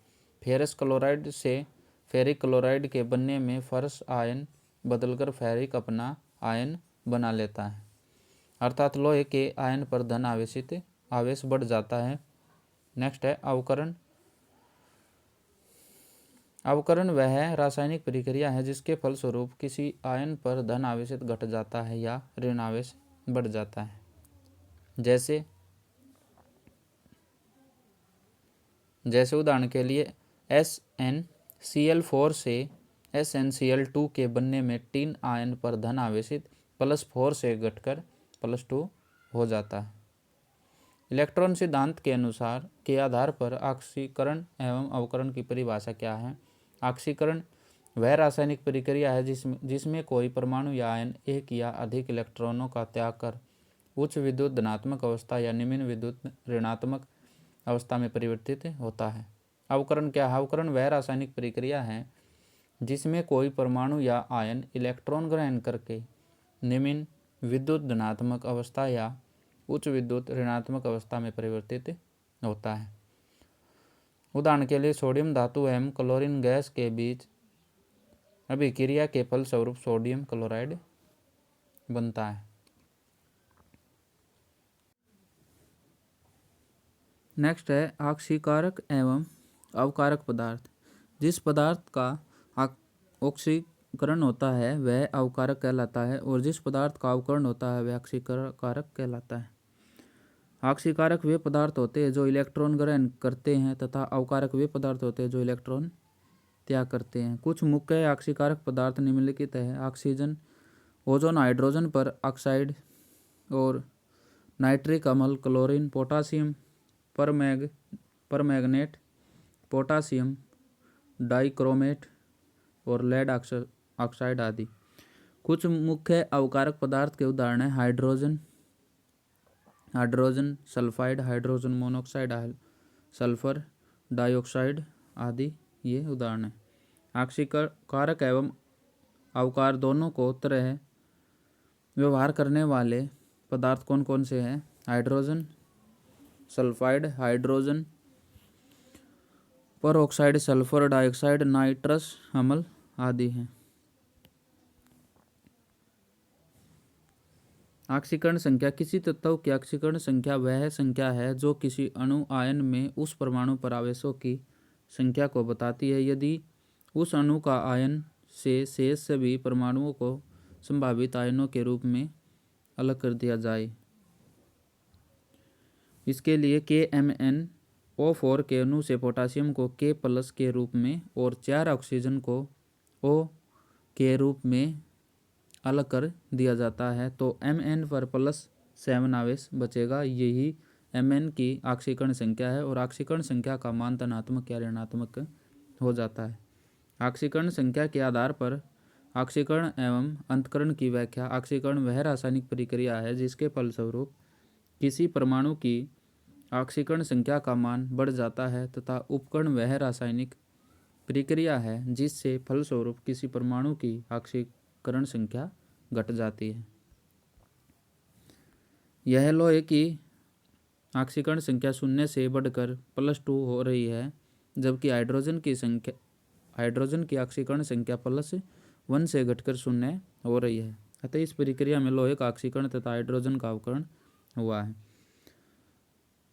फेरस क्लोराइड से फेरिक क्लोराइड के बनने में फरस आयन बदलकर फेरिक अपना आयन बना लेता है, अर्थात लोहे के आयन पर धन आवेश बढ़ जाता है। नेक्स्ट है अवकरण। अवकरण वह रासायनिक प्रक्रिया है जिसके फलस्वरूप किसी आयन पर धन आवेशित घट जाता है या ऋण आवेश बढ़ जाता है। जैसे उदाहरण के लिए SnCl4 से SnCl2 के बनने में 3 आयन पर धन आवेशित +4 से घटकर +2 हो जाता है। इलेक्ट्रॉन सिद्धांत के आधार पर ऑक्सीकरण एवं अवकरण की परिभाषा क्या है। ऑक्सीकरण वह रासायनिक प्रक्रिया है जिसमें कोई परमाणु या आयन एक या अधिक इलेक्ट्रॉनों का त्याग कर उच्च विद्युत धनात्मक अवस्था या निम्न विद्युत ऋणात्मक अवस्था में परिवर्तित होता है। अवकरण क्या है। अवकरण वह रासायनिक प्रक्रिया है जिसमें कोई परमाणु या आयन इलेक्ट्रॉन ग्रहण करके निम्न विद्युत धनात्मक अवस्था या उच्च विद्युत ऋणात्मक अवस्था में परिवर्तित होता है। उदाहरण के लिए सोडियम धातु एवं क्लोरीन गैस के बीच अभिक्रिया के फलस्वरूप सोडियम क्लोराइड बनता है। नेक्स्ट है ऑक्सीकारक एवं अवकारक पदार्थ। जिस पदार्थ का ऑक्सीकरण होता है वह अवकारक कहलाता है और जिस पदार्थ का अवकरण होता है वह ऑक्सीकारक कहलाता है। ऑक्सीकारक वे पदार्थ होते हैं जो इलेक्ट्रॉन ग्रहण करते हैं तथा अवकारक वे पदार्थ होते हैं जो इलेक्ट्रॉन त्याग करते हैं। कुछ मुख्य ऑक्सीकारक पदार्थ निम्नलिखित है: ऑक्सीजन, ओजोन, हाइड्रोजन पर ऑक्साइड और नाइट्रिक अम्ल, chlorine, potassium permanganate, potassium dichromate और लेड ऑक्साइड आदि। कुछ मुख्य अवकारक पदार्थ के उदाहरण हैं: hydrogen sulphide, hydrogen monoxide, sulphur dioxide आदि ये उदाहरण हैं। ऑक्सीकारक एवं अवकार दोनों को तरह व्यवहार करने वाले पदार्थ कौन कौन से हैं? Hydrogen sulphide, hydrogen peroxide, sulphur dioxide, nitrous अम्ल आदि हैं। ऑक्सीकरण संख्या: किसी तत्व की ऑक्सीकरण संख्या वह संख्या है जो किसी अणु आयन में उस परमाणु पर आवेशों की संख्या को बताती है। यदि उस अणु का आयन से शेष सभी परमाणुओं को संभावित आयनों के रूप में अलग कर दिया जाए। इसके लिए KMnO4 के अणु से पोटासियम को K+ के रूप में और 4 ऑक्सीजन को O के रूप में अलग कर दिया जाता है तो Mn पर +7 आवेश बचेगा। यही Mn की ऑक्सीकरण संख्या है और ऑक्सीकरण संख्या का मान धनात्मक या ऋणात्मक हो जाता है। ऑक्सीकरण संख्या के आधार पर ऑक्सीकरण एवं अंतःकरण की व्याख्या: ऑक्सीकरण वह रासायनिक प्रक्रिया है जिसके फलस्वरूप किसी परमाणु की ऑक्सीकरण संख्या का मान बढ़ जाता है तथा उपकरण वह रासायनिक प्रक्रिया है जिससे फलस्वरूप किसी परमाणु की ऑक्सीकरण संख्या घट जाती है। यह लोहे की ऑक्सीकरण संख्या 0 से बढ़कर +2 हो रही है, जबकि हाइड्रोजन की ऑक्सीकरण संख्या +1 से घटकर 0 हो रही है। अतः इस प्रक्रिया में लोहे का ऑक्सीकरण तथा हाइड्रोजन का अवकरण हुआ है।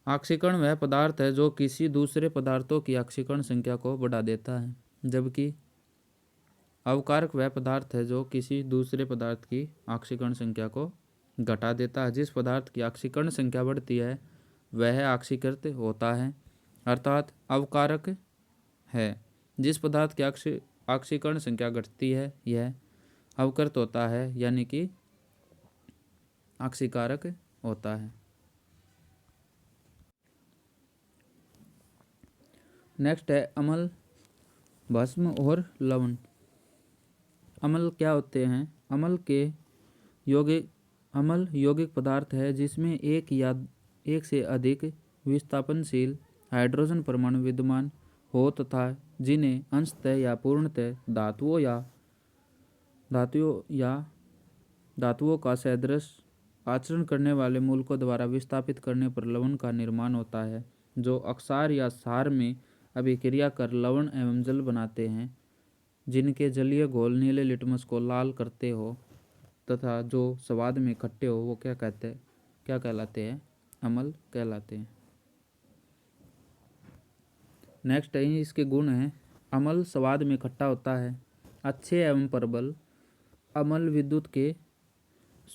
ऑक्सीकरण वह पदार्थ है जो किसी दूसरे पदार्थों की ऑक्सीकरण संख्या को बढ़ा देता है, जबकि अवकारक वह पदार्थ है जो किसी दूसरे पदार्थ की ऑक्सीकरण संख्या को घटा देता है। जिस पदार्थ की ऑक्सीकरण संख्या बढ़ती है वह ऑक्सीकृत होता है अर्थात अवकारक है। जिस पदार्थ की ऑक्सीकरण संख्या घटती है यह अवकृत होता है यानी कि ऑक्सीकारक होता है। नेक्स्ट है अम्ल, भस्म और लवण। अम्ल क्या होते हैं? अम्ल यौगिक पदार्थ है जिसमें एक से अधिक विस्थापनशील हाइड्रोजन परमाणु विद्यमान हो तथा जिन्हें अंशतः या पूर्णतः धातुओं का सदृश आचरण करने वाले मूलकों द्वारा विस्थापित करने पर लवण का निर्माण होता है, जो अक्षार या क्षार में अभिक्रिया कर लवण एवं जल बनाते हैं, जिनके जलीय घोल नीले लिटमस को लाल करते हो तथा जो स्वाद में खट्टे हो वो क्या कहलाते हैं? अम्ल कहलाते हैं। नेक्स्ट है इसके गुण हैं। अम्ल स्वाद में खट्टा होता है, अच्छे एवं प्रबल। अम्ल विद्युत के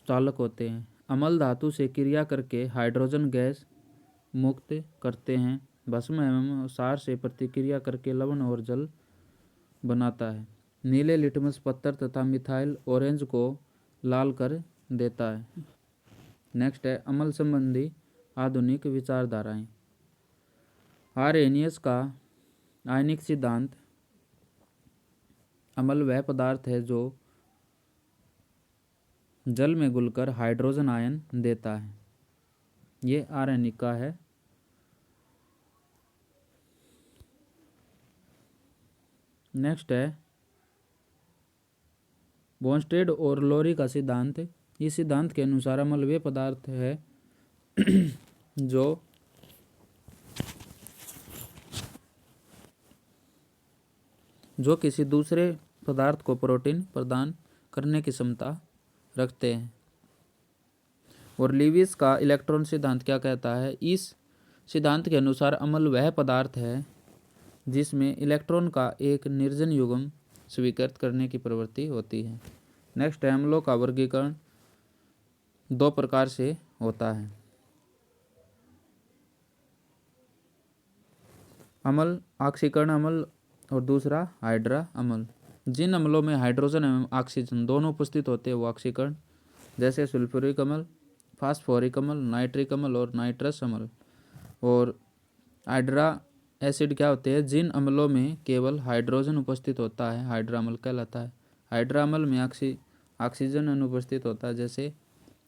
चालक होते हैं। अम्ल धातु से क्रिया करके हाइड्रोजन गैस मुक्त करते हैं। भस्म एवं क्षार से प्रतिक्रिया करके लवण और जल बनाता है। नीले लिटमस पत्थर तथा मिथाइल ऑरेंज को लाल कर देता है। नेक्स्ट है अम्ल संबंधी आधुनिक विचारधाराएं। आर्हेनियस का आयनिक सिद्धांत: अम्ल वह पदार्थ है जो जल में घुलकर हाइड्रोजन आयन देता है। ये आर्हेनिक का है। नेक्स्ट है बोर्नस्टेड और लोरी का सिद्धांत। इस सिद्धांत के अनुसार अम्ल वे पदार्थ है जो किसी दूसरे पदार्थ को प्रोटीन प्रदान करने की क्षमता रखते हैं। और लीविस का इलेक्ट्रॉन सिद्धांत क्या कहता है? इस सिद्धांत के अनुसार अम्ल वह पदार्थ है जिसमें इलेक्ट्रॉन का एक निर्जन युग्म स्वीकृत करने की प्रवृत्ति होती है। नेक्स्ट है अम्लों का वर्गीकरण दो प्रकार से होता है। अम्ल ऑक्सीकरण अम्ल और दूसरा हाइड्रा अम्ल। जिन अम्लों में हाइड्रोजन एवं ऑक्सीजन दोनों उपस्थित होते हैं वो ऑक्सीकरण, जैसे सल्फ्यूरिक अम्ल, फास्फोरिक अम्ल, नाइट्रिक अम्ल और नाइट्रस अम्ल। और हाइड्रा एसिड क्या होते हैं? जिन अम्लों में केवल हाइड्रोजन उपस्थित होता है हाइड्रा अम्ल कहलाता है। हाइड्रा अम्ल में ऑक्सीजन अनुपस्थित होता है, जैसे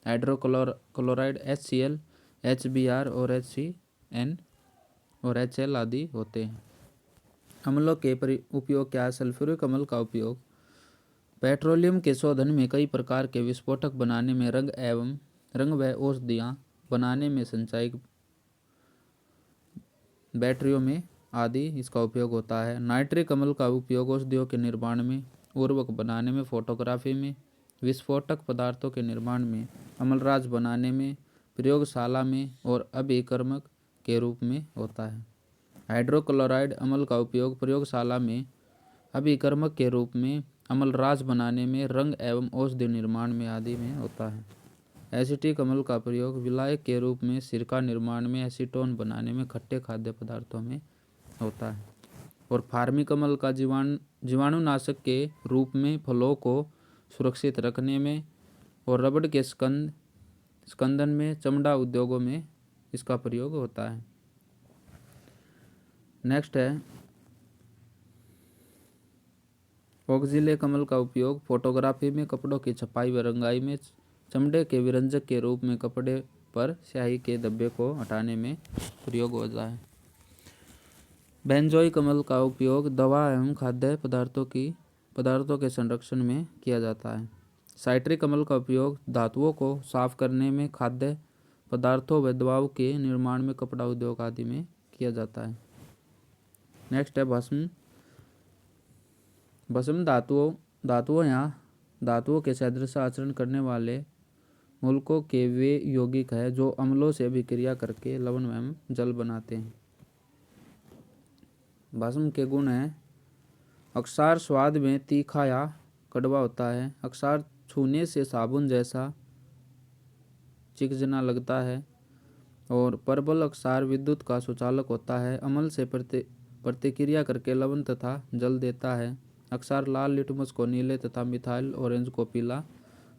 हाइड्रोक्लोराइड HCl, HBr और HCN और HL आदि होते हैं। अम्लों के उपयोग क्या है? सल्फ्यूरिक अम्ल का उपयोग पेट्रोलियम के शोधन में, कई प्रकार के विस्फोटक बनाने में, रंग व औषधियाँ बनाने में, सिंचाई बैटरियों में आदि इसका उपयोग होता है। नाइट्रिक अम्ल का उपयोग औषधियों के निर्माण में, उर्वरक बनाने में, फोटोग्राफी में, विस्फोटक पदार्थों के निर्माण में, अम्लराज बनाने में, प्रयोगशाला में और अभिकर्मक के रूप में होता है। हाइड्रोक्लोराइड अम्ल का उपयोग प्रयोगशाला में अभिकर्मक के रूप में, अम्लराज बनाने में, रंग एवं औषधि निर्माण में आदि में होता है। एसिटिक अम्ल का प्रयोग विलायक के रूप में, सिरका निर्माण में, एसीटोन बनाने में, खट्टे खाद्य पदार्थों में होता है। और फार्मिक अम्ल का जीवाणुनाशक के रूप में, फलों को सुरक्षित रखने में और रबड़ के स्कंदन में, चमड़ा उद्योगों में इसका प्रयोग होता है। नेक्स्ट है ऑक्जेलिक अम्ल का उपयोग फोटोग्राफी में, कपड़ों की छपाई व रंगाई में, चमड़े के विरंजक के रूप में, कपड़े पर स्याही के धब्बे को हटाने में प्रयोग होता है। बेंजोइक अम्ल का उपयोग दवा एवं खाद्य पदार्थों के संरक्षण में किया जाता है। साइट्रिक अम्ल का उपयोग धातुओं को साफ करने में, खाद्य पदार्थों व दवाओं के निर्माण में, कपड़ा उद्योग आदि में किया जाता है। नेक्स्ट है भस्म। भस्म धातुओं या धातुओं के सदृश आचरण करने वाले मूलकों के वे यौगिक है जो अम्लों से अभिक्रिया करके लवण एवं जल बनाते हैं। भस्म के गुण हैं अक्षार स्वाद में तीखा या कड़वा होता है, अक्षार छूने से साबुन जैसा चिकना लगता है और प्रबल अक्षार विद्युत का सुचालक होता है, अम्ल से प्रतिक्रिया करके लवण तथा जल देता है, अक्षार लाल लिटमस को नीले तथा मिथाइल ऑरेंज को पीला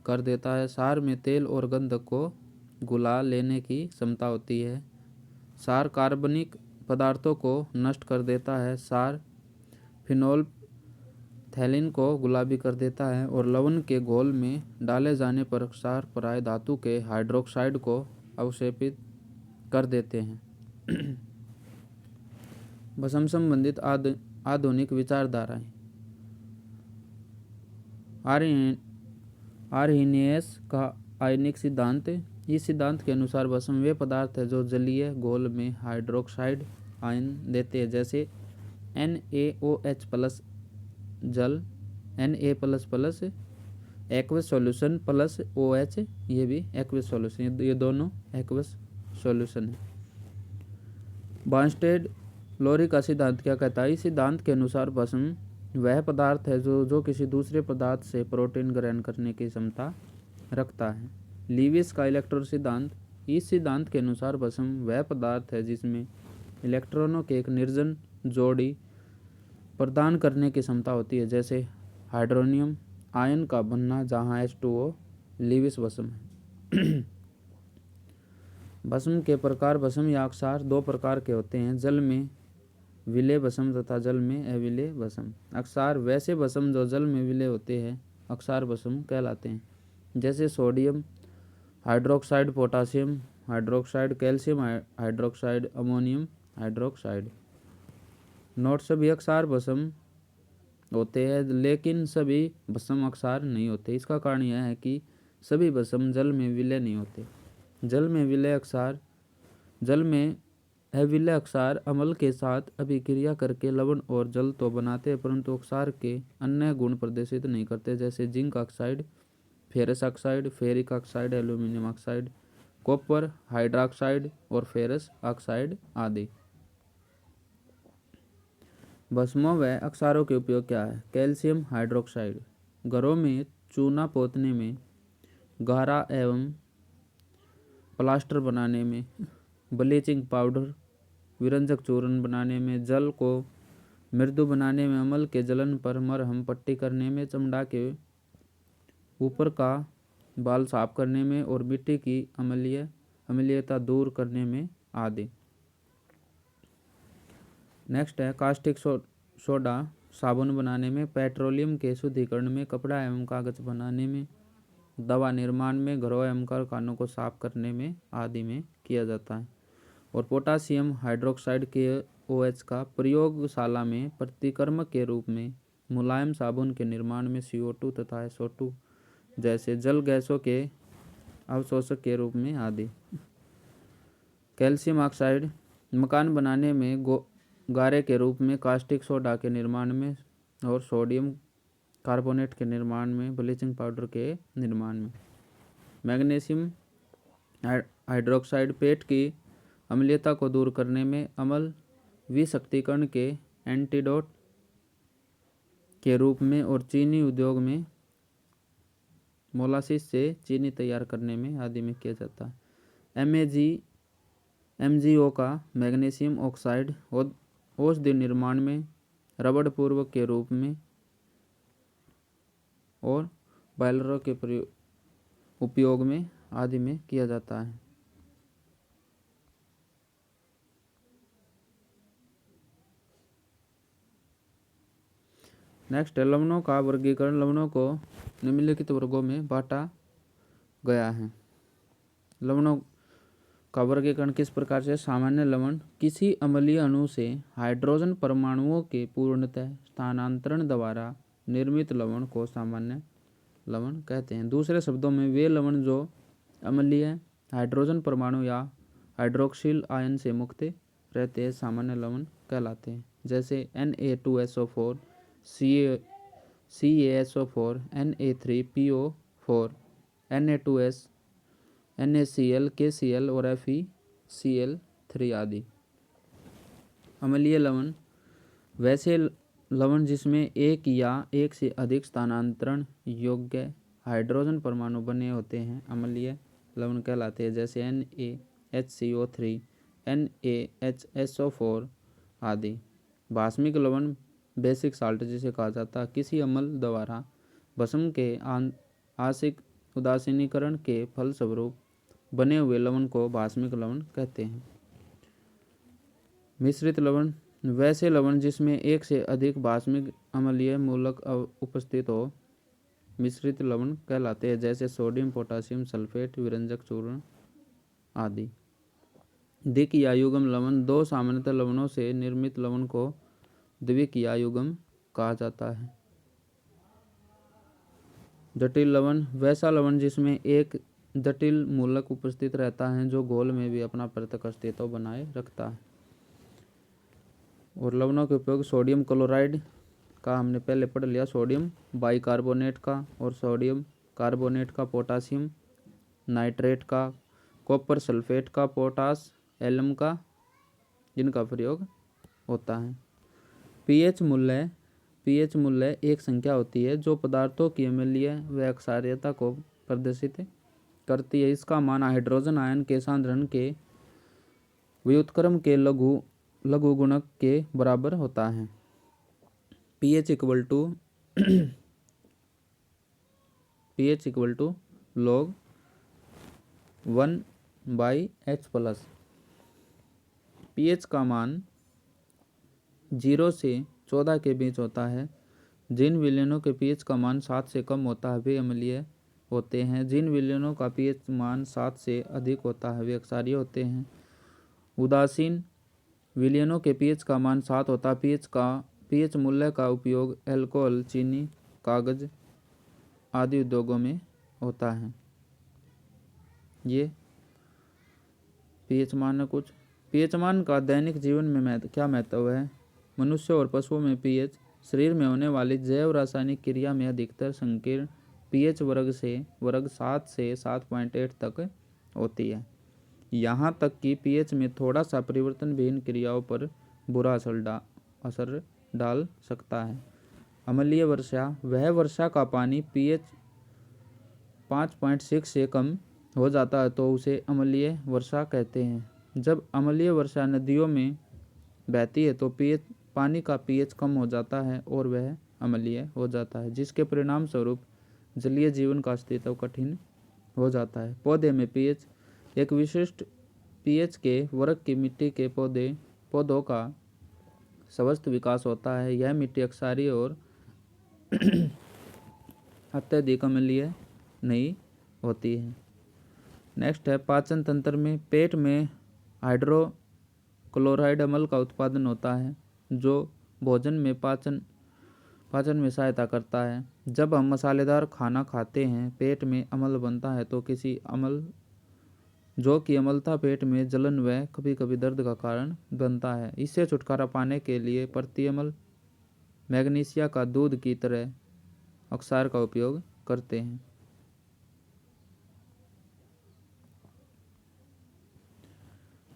कर देता है, सार में तेल और गंधक को घुला लेने की क्षमता होती है, सार कार्बनिक पदार्थों को नष्ट कर देता है, सार फिनोल थैलिन को गुलाबी कर देता है और लवण के घोल में डाले जाने पर अक्षार पराय धातु के हाइड्रोक्साइड को अवक्षेपित कर देते हैं। भस्म संबंधित आधुनिक विचारधाराएं। आर्हीनियस का आयनिक सिद्धांत। इस सिद्धांत के अनुसार भस्म वे पदार्थ है जो जलीय घोल में हाइड्रोक्साइड आयन देते हैं, जैसे NaOH प्लस जल, Na++ aqueous solution plus OH, ये भी एक्वस सॉल्यूशन, ये दोनों एक्वस सॉल्यूशन है। बॉर्नस्टेड लोरी का सिद्धांत क्या कहता है? इस सिद्धांत के अनुसार भस्म वह पदार्थ है जो किसी दूसरे पदार्थ से प्रोटीन ग्रहण करने की क्षमता रखता है। लीविस का इलेक्ट्रॉन सिद्धांत। इस सिद्धांत के अनुसार भस्म वह पदार्थ है जिसमें इलेक्ट्रॉनों के एक निर्जन जोड़ी प्रदान करने की क्षमता होती है, जैसे हाइड्रोनियम आयन का बनना जहाँ H2O लीविस भस्म है। भस्म के प्रकार। भस्म या अक्षार दो प्रकार के होते हैं, जल में विलेय भस्म तथा जल में अविलेय भस्म। अक्षार वैसे भस्म जो जल में विलेय होते हैं अक्षार भस्म कहलाते हैं, जैसे sodium hydroxide, potassium hydroxide, calcium hydroxide, ammonium hydroxide. Note: सभी अक्षार भस्म होते हैं लेकिन सभी भस्म अक्षार नहीं होते। इसका कारण यह है कि सभी भस्म जल में विलय नहीं होते। जल में अविलेय अक्षार अम्ल के साथ अभिक्रिया करके लवण और जल तो बनाते हैं परंतु अक्षार के अन्य गुण प्रदर्शित नहीं करते, जैसे zinc oxide, ferrous oxide, ferric oxide, aluminium oxide, copper hydroxide और फेरस ऑक्साइड आदि। भस्मों व अक्षारों के उपयोग क्या है? कैल्शियम हाइड्रोक्साइड, घरों में चूना पोतने में, गहरा एवं प्लास्टर बनाने में, ब्लीचिंग पाउडर, विरंजक चूर्ण बनाने में, जल को मृदु बनाने में, अम्ल के जलन पर मरहम पट्टी करने में, चमड़ा के ऊपर का बाल साफ करने में और मिट्टी की अम्लीयता दूर करने में आदि। नेक्स्ट है कास्टिक सोडा साबुन बनाने में, पेट्रोलियम के शुद्धिकरण में, कपड़ा एवं कागज बनाने में, दवा निर्माण में, घरों एवं कारखानों को साफ करने में आदि में किया जाता है। और पोटासियम हाइड्रोक्साइड के OH का प्रयोगशाला में प्रतिक्रमक के रूप में, मुलायम साबुन के निर्माण में, CO2 तथा SO2 जैसे जल गैसों के अवशोषक के रूप में आदि। कैल्शियम ऑक्साइड मकान बनाने में, गारे के रूप में, कास्टिक सोडा के निर्माण में और सोडियम कार्बोनेट के निर्माण में, ब्लीचिंग पाउडर के निर्माण में। मैग्नीशियम हाइड्रोक्साइड पेट की अम्लीयता को दूर करने में, अम्ल विशक्तिकरण के एंटीडोट के रूप में और चीनी उद्योग में मोलासिस से चीनी तैयार करने में आदि में किया जाता है। MgO का मैग्नीशियम ऑक्साइड औषधि निर्माण में, रबड़ पूर्वक के रूप में और बॉयलरों के उपयोग में आदि में किया जाता है। नेक्स्ट है लवणों का वर्गीकरण। लवणों को निम्नलिखित वर्गों में बांटा गया है। लवणों का वर्गीकरण किस प्रकार से? सामान्य लवण किसी अम्लीय अणु से हाइड्रोजन परमाणुओं के पूर्णतः स्थानांतरण द्वारा निर्मित लवण को सामान्य लवण कहते हैं। दूसरे शब्दों में वे लवण जो अम्लीय हाइड्रोजन परमाणु या हाइड्रोक्सिल आयन से मुक्त रहते हैं सामान्य लवण कहलाते हैं। जैसे Na2SO4, CaSO4, Na3PO4, Na2S, NaCl, KCl और FeCl3 आदि। अम्लीय लवण वैसे लवण जिसमें एक या एक से अधिक स्थानांतरण योग्य हाइड्रोजन परमाणु बने होते हैं अम्लीय लवण कहलाते हैं। जैसे NaHCO3, NaHSO4 आदि। भास्मिक लवण बेसिक साल्ट जिसे कहा जाता है, किसी अम्ल द्वारा भस्म के आंशिक उदासीनीकरण के फलस्वरूप बने हुए लवण को भास्मिक लवण कहते हैं। मिश्रित लवण वैसे लवण जिसमें एक से अधिक भास्मिक अम्लीय मूलक उपस्थित हो मिश्रित लवण कहलाते हैं। जैसे सोडियम पोटासियम सल्फेट, विरंजक चूर्ण आदि। द्विक या युग्म लवण दो सामान्यतः लवणों से निर्मित लवण को द्विक या युग्म कहा जाता है। जटिल लवण वैसा लवण जिसमें एक जटिल मूलक उपस्थित रहता है जो घोल में भी अपना पृथक अस्तित्व बनाए रखता है। और लवणों के उपयोग सोडियम क्लोराइड का हमने पहले पढ़ लिया, सोडियम बाइकार्बोनेट का और सोडियम कार्बोनेट का, पोटासियम नाइट्रेट का, कॉपर सल्फेट का, पोटास एलम का, जिनका प्रयोग होता है। पीएच मूल्य एक संख्या होती है जो पदार्थों की अम्लीय व क्षारीयता को प्रदर्शित करती है। इसका मान हाइड्रोजन आयन के सांद्रण के व्युत्क्रम के लघु गुणक के बराबर होता है। pH equal to log 1/H+। pH का मान 0 से 14 के बीच होता है। जिन विलयनों के pH का मान 7 से कम होता है वे अम्लीय होते हैं। जिन विलयनों का pH मान 7 से अधिक होता है वे क्षारीय होते हैं। उदासीन विलयनों के pH का मान 7 होता है। pH मूल्य का उपयोग अल्कोहल, चीनी, कागज आदि उद्योगों में होता है। ये pH मान है कुछ। pH मान का दैनिक जीवन में क्या महत्व है? मनुष्य और पशुओं में pH शरीर में होने वाली जैव रासायनिक क्रिया में अधिकतर संकीर्ण pH वर्ग 7 से 7.8 तक होती है। यहाँ तक कि pH में थोड़ा सा परिवर्तन भी इन क्रियाओं पर बुरा असर डाल सकता है। अम्लीय वर्षा वह वर्षा का पानी pH 5.6 से कम हो जाता है तो उसे अम्लीय वर्षा कहते हैं। जब अम्लीय वर्षा नदियों में बहती है तो पानी का pH कम हो जाता है और वह अम्लीय हो जाता है, जिसके परिणाम स्वरूप जलीय जीवन का अस्तित्व कठिन हो जाता है। पौधे में pH एक विशिष्ट pH के वर्ग की मिट्टी के पौधों का स्वस्थ विकास होता है। यह मिट्टी अक्षारीय और अत्यधिक अम्लीय नहीं होती है। नेक्स्ट है पाचन तंत्र में पेट में हाइड्रोक्लोराइड अम्ल का उत्पादन होता है जो भोजन में पाचन में सहायता करता है। जब हम मसालेदार खाना खाते हैं पेट में अम्ल बनता है तो जो कि अम्लता पेट में जलन व कभी कभी दर्द का कारण बनता है। इससे छुटकारा पाने के लिए प्रतिअम्ल मैग्नीशिया का दूध की तरह अक्सार का उपयोग करते हैं।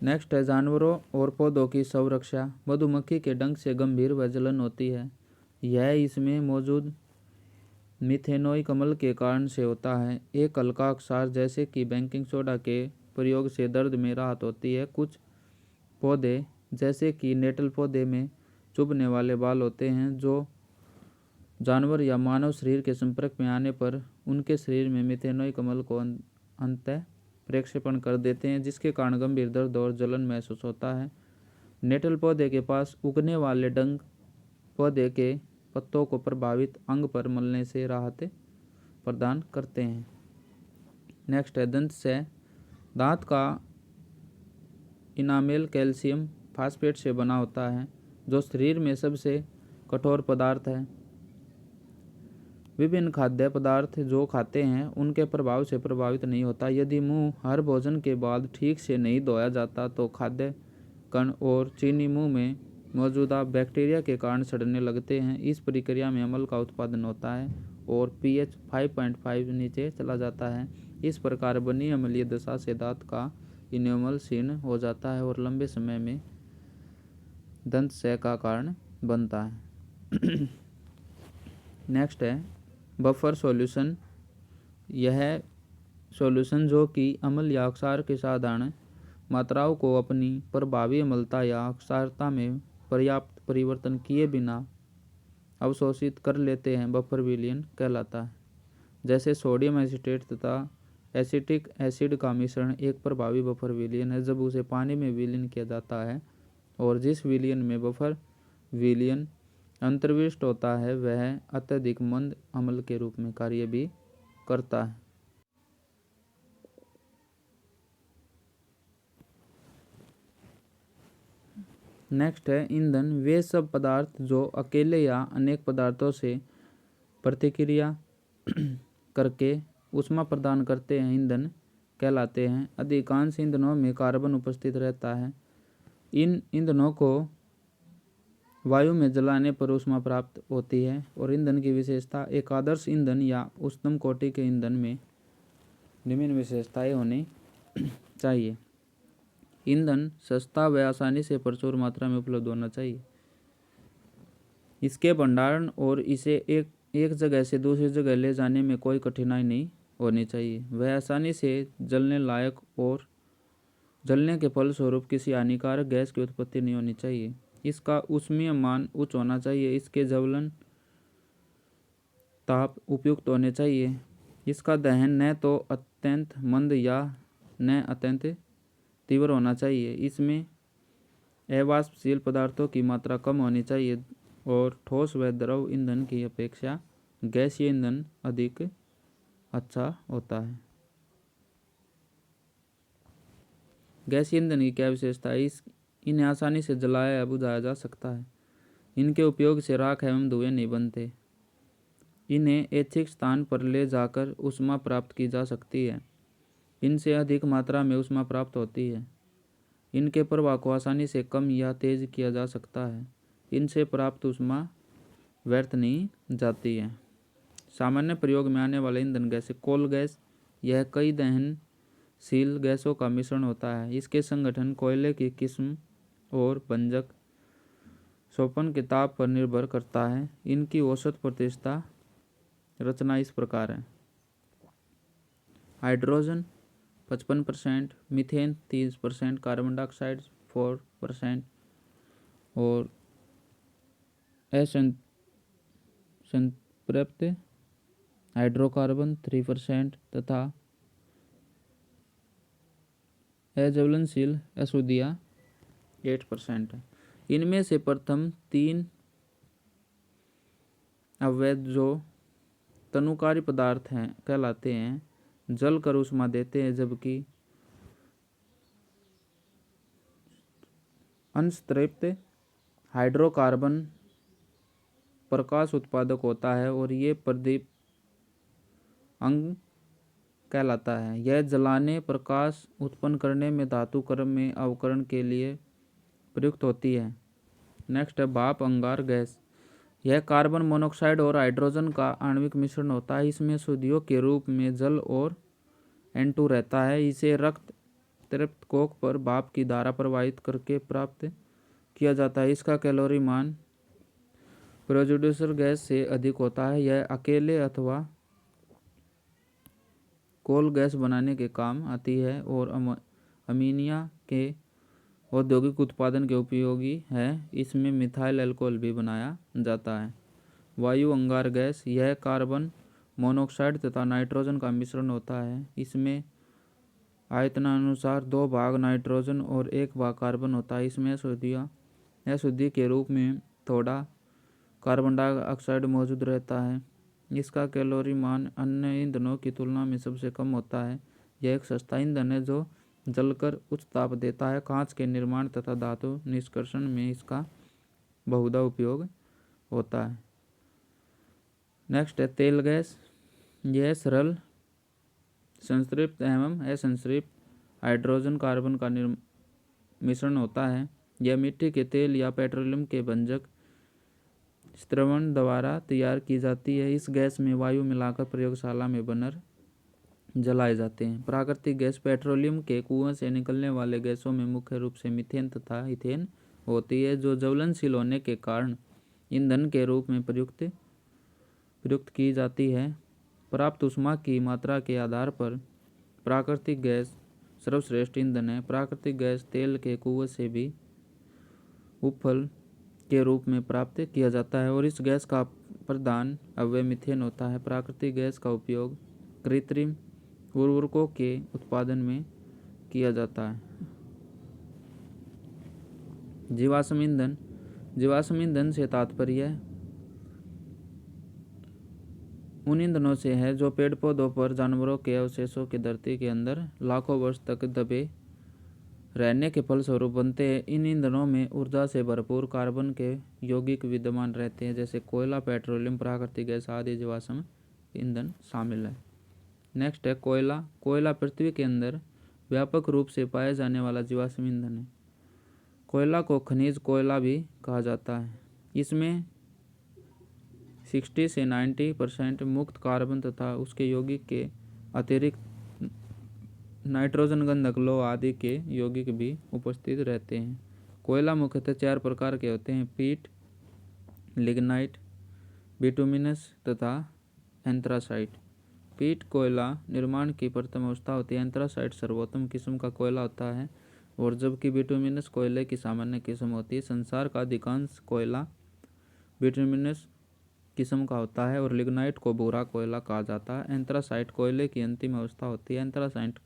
नेक्स्ट है जानवरों और पौधों की संरक्षा। मधुमक्खी के डंक से गंभीर व जलन होती है। यह इसमें मौजूद मिथेनोइक अम्ल के कारण से होता है। एक हल्का अक्सार जैसे कि बेकिंग सोडा के प्रयोग से दर्द में राहत होती है। कुछ पौधे जैसे कि नेटल पौधे में चुभने वाले बाल होते हैं जो जानवर या मानव शरीर के संपर्क में आने पर उनके शरीर में मिथेनोइक अम्ल को अंतः प्रेक्षेपण कर देते हैं, जिसके कारण गंभीर दर्द और जलन महसूस होता है। नेटल पौधे के पास उगने वाले डंक पौधे के पत्तों को प्रभावित अंग पर मलने से राहत प्रदान करते हैं। नेक्स्ट है दंत से। दांत का इनामेल कैल्शियम फास्फेट से बना होता है जो शरीर में सबसे कठोर पदार्थ है। विभिन्न खाद्य पदार्थ जो खाते हैं उनके प्रभाव से प्रभावित नहीं होता। यदि मुंह हर भोजन के बाद ठीक से नहीं धोया जाता तो खाद्य कण और चीनी मुंह में मौजूदा बैक्टीरिया के कारण सड़ने लगते हैं। इस प्रक्रिया में अम्ल का उत्पादन होता है और pH 5.5 नीचे चला जाता है। इस प्रकार बनी अम्लीय दशा से दांत का इनेमल क्षीण हो जाता है और लंबे समय में दंत क्षय का कारण बनता है। नेक्स्ट है बफर सॉल्यूशन। यह सॉल्यूशन जो कि अम्ल या अक्षार की साधारण मात्राओं को अपनी प्रभावी अम्लता या अक्षारता में पर्याप्त परिवर्तन किए बिना अवशोषित कर लेते हैं बफर विलयन कहलाता है। जैसे सोडियम एसीटेट तथा एसिटिक एसिड का मिश्रण एक प्रभावी बफर विलयन है जब उसे पानी में विलीन किया जाता है, और जिस विलयन में बफर विलयन अंतर्विष्ट होता है वह अत्यधिक मंद अम्ल के रूप में कार्य भी करता है। नेक्स्ट है ईंधन। वे सब पदार्थ जो अकेले या अनेक पदार्थों से प्रतिक्रिया करके ऊष्मा प्रदान करते हैं ईंधन कहलाते हैं। अधिकांश ईंधनों में कार्बन उपस्थित रहता है। इन ईंधनों को वायु में जलाने पर ऊष्मा प्राप्त होती है। और ईंधन की विशेषता। एक आदर्श ईंधन या उच्चतम कोटि के ईंधन में निम्न विशेषताएं होनी चाहिए। ईंधन सस्ता व आसानी से प्रचुर मात्रा में उपलब्ध होना चाहिए। इसके भंडारण और इसे एक जगह से दूसरी जगह ले जाने में कोई कठिनाई नहीं होनी चाहिए। वह आसानी से जलने लायक और जलने के फलस्वरूप किसी हानिकारक गैस की उत्पत्ति नहीं होनी चाहिए। इसका ऊष्मीय मान उच्च होना चाहिए। इसके ज्वलन ताप उपयुक्त होने चाहिए। इसका दहन न तो अत्यंत मंद या न अत्यंत तीव्र होना चाहिए। इसमें अवाष्पशील पदार्थों की मात्रा कम होनी चाहिए और ठोस व द्रव ईंधन की अपेक्षा गैसीय ईंधन अधिक अच्छा होता है। गैसीय ईंधन की क्या विशेषता है? इन्हें आसानी से जलाया या बुझाया जा सकता है। इनके उपयोग से राख एवं धुएं नहीं बनते। इन्हें ऐच्छिक स्थान पर ले जाकर ऊष्मा प्राप्त की जा सकती है। इनसे अधिक मात्रा में ऊष्मा प्राप्त होती है। इनके प्रवाह को आसानी से कम या तेज किया जा सकता है। इनसे प्राप्त ऊष्मा व्यर्थ नहीं जाती है। सामान्य प्रयोग में आने वाले ईंधन जैसे कोल गैस, यह कई दहनशील गैसों का मिश्रण होता है। इसके संगठन कोयले की किस्म और भंजक सोपन के ताप पर निर्भर करता है। इनकी औसत प्रतिष्ठा रचना इस प्रकार है। हाइड्रोजन 55%, मीथेन 30%, कार्बन डाइऑक्साइड 4% और असंतृप्त हाइड्रोकार्बन 3% तथा अज्वलनशील अशुद्धियाँ 8% है। इनमें से प्रथम 3 अवयव जो तनुकारी पदार्थ हैं कहलाते हैं, जल कर ऊष्मा देते हैं, जबकि असंतृप्त हाइड्रोकार्बन प्रकाश उत्पादक होता है और ये प्रदीप अंग कहलाता है। यह जलाने, प्रकाश उत्पन्न करने में, धातु क्रम में अवकरण के लिए प्रयुक्त होती है। नेक्स्ट है भाप अंगार गैस। यह कार्बन मोनोऑक्साइड और हाइड्रोजन का आणविक मिश्रण होता है। इसमें शुद्धियों के रूप में जल और N2 रहता है। इसे रक्त तृप्त कोक पर भाप की धारा प्रवाहित करके प्राप्त किया जाता है। इसका कैलोरी मान प्रोड्यूसर गैस से अधिक होता है। यह अकेले अथवा कोल गैस बनाने के काम आती है और अमीनिया के औद्योगिक उत्पादन के उपयोगी है। इसमें मिथाइल अल्कोहल भी बनाया जाता है। वायु अंगार गैस। यह कार्बन मोनोऑक्साइड तथा नाइट्रोजन का मिश्रण होता है। इसमें आयतनानुसार 2 भाग नाइट्रोजन और 1 भाग कार्बन होता है। इसमें अशुद्धि के रूप में थोड़ा कार्बन डाइऑक्साइड मौजूद रहता है। इसका कैलोरी मान अन्य ईंधनों की तुलना में सबसे कम होता है। यह एक सस्ता ईंधन है जो जलकर उच्च ताप देता है। कांच के निर्माण तथा धातु निष्कर्षण में इसका बहुधा उपयोग होता है। नेक्स्ट है तेल गैस। यह सरल संतृप्त एवं असंतृप्त हाइड्रोजन कार्बन का मिश्रण होता है। यह मिट्टी के तेल या पेट्रोलियम के भंजक स्त्रवण द्वारा तैयार की जाती है। इस गैस में वायु मिलाकर प्रयोगशाला में बर्नर जलाए जाते हैं। प्राकृतिक गैस। पेट्रोलियम के कुओं से निकलने वाले गैसों में मुख्य रूप से मीथेन तथा इथेन होती है, जो ज्वलनशील होने के कारण ईंधन के रूप में प्रयुक्त की जाती है। प्राप्त ऊष्मा की मात्रा के आधार पर प्राकृतिक गैस सर्वश्रेष्ठ ईंधन है। प्राकृतिक गैस तेल के कुओं से भी उपफल के रूप में प्राप्त किया जाता है और इस गैस का प्रधान अवयव मीथेन होता है। प्राकृतिक गैस का उपयोग कृत्रिम उर्वरकों के उत्पादन में किया जाता है। जीवाश्म ईंधन। जीवाश्म ईंधन से तात्पर्य उन ईंधनों से है जो पेड़ पौधों पर जानवरों के अवशेषों के धरती के अंदर लाखों वर्ष तक दबे रहने के फलस्वरूप बनते हैं। इन ईंधनों में ऊर्जा से भरपूर कार्बन के यौगिक विद्यमान रहते हैं, जैसे कोयला, पेट्रोलियम, प्राकृतिक गैस आदि जीवाश्म ईंधन शामिल है। नेक्स्ट है कोयला। कोयला पृथ्वी के अंदर व्यापक रूप से पाया जाने वाला जीवाश्म ईंधन है। कोयला को खनिज कोयला भी कहा जाता है। इसमें 60 से 90% मुक्त कार्बन तथा उसके यौगिक के अतिरिक्त नाइट्रोजन, गंधक, लौह आदि के यौगिक भी उपस्थित रहते हैं। कोयला मुख्यतः 4 प्रकार के होते हैं: पीट, लिग्नाइट, बिटुमिनस तथा एंथ्रासाइट। पीट कोयला निर्माण की प्रथम अवस्था होती है। एंथ्रासाइट सर्वोत्तम किस्म का कोयला होता है और जबकि बिटुमिनस कोयले की सामान्य किस्म होती है। संसार का अधिकांश कोयला बिटुमिनस किस्म का होता है और लिग्नाइट को भूरा कोयला कहा जाता है। एंथ्रासाइट कोयले की अंतिम अवस्था होती है। एंथ्रासाइट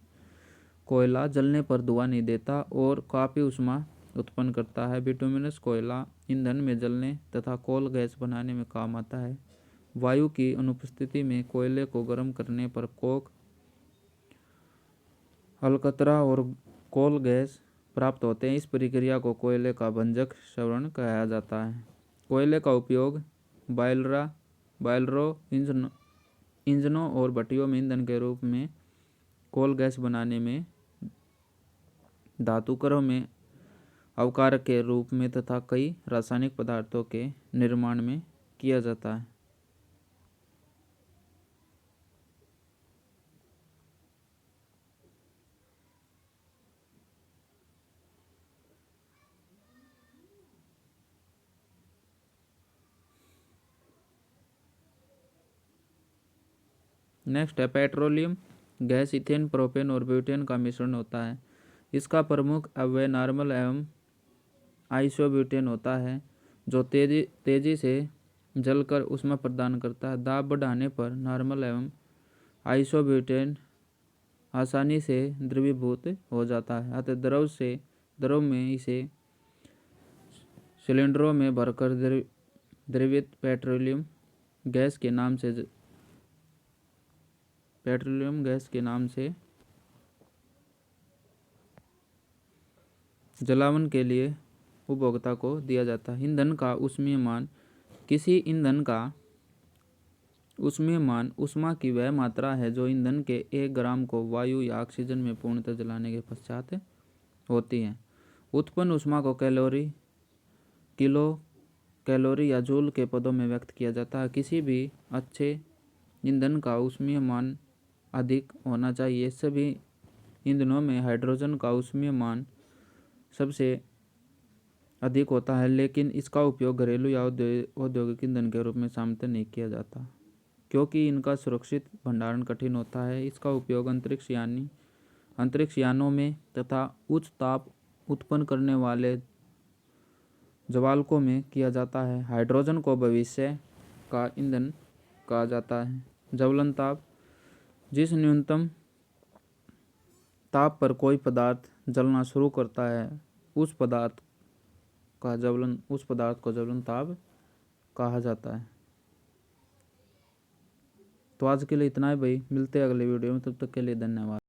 कोयला जलने पर धुआं नहीं देता और काफ़ी ऊष्मा उत्पन्न करता है। बिटुमिनस कोयला ईंधन में जलने तथा कोल गैस बनाने में काम आता है। वायु की अनुपस्थिति में कोयले को गर्म करने पर कोक, अलकतरा और कोल गैस प्राप्त होते हैं। इस प्रक्रिया को कोयले का भंजक श्रवण कहा जाता है। कोयले का उपयोग बॉयलरों, इंजनों और भट्टियों में ईंधन के रूप में, कोल गैस बनाने में, धातुकर्म में अवकारक के रूप में तथा कई रासायनिक पदार्थों के निर्माण में किया जाता है। नेक्स्ट है पेट्रोलियम गैस इथेन, प्रोपेन और ब्यूटेन का मिश्रण होता है। इसका प्रमुख अवयव नॉर्मल एवं आइसोब्यूटेन होता है, जो तेजी से जलकर ऊष्मा प्रदान करता है। दाब बढ़ाने पर नॉर्मल एवं आइसोब्यूटेन आसानी से द्रवीभूत हो जाता है, अतः द्रव में इसे सिलेंडरों में भरकर द्रवित पेट्रोलियम गैस के नाम से जलावन के लिए उपभोक्ता को दिया जाता है। ईंधन का ऊष्मीयमान किसी ईंधन का ऊष्मीयमान ऊष्मा की वह मात्रा है जो ईंधन के 1 ग्राम को वायु या ऑक्सीजन में पूर्णतः जलाने के पश्चात होती है। उत्पन्न ऊष्मा को किलो कैलोरी या जूल के पदों में व्यक्त किया जाता है। किसी भी अच्छे ईंधन का ऊष्मीयमान अधिक होना चाहिए। सभी ईंधनों में हाइड्रोजन का ऊष्मीयमान सबसे अधिक होता है, लेकिन इसका उपयोग घरेलू या औद्योगिक ईंधन के रूप में सामान्यतः नहीं किया जाता, क्योंकि इनका सुरक्षित भंडारण कठिन होता है। इसका उपयोग अंतरिक्ष यानों में तथा उच्च ताप उत्पन्न करने वाले ज्वालकों में किया जाता है। हाइड्रोजन को भविष्य का ईंधन कहा जाता है। ज्वलन ताप जिस न्यूनतम ताप पर कोई पदार्थ जलना शुरू करता है उस पदार्थ को ज्वलन ताप कहा जाता है। तो आज के लिए इतना ही भाई, मिलते हैं अगले वीडियो में, तब तक के लिए धन्यवाद।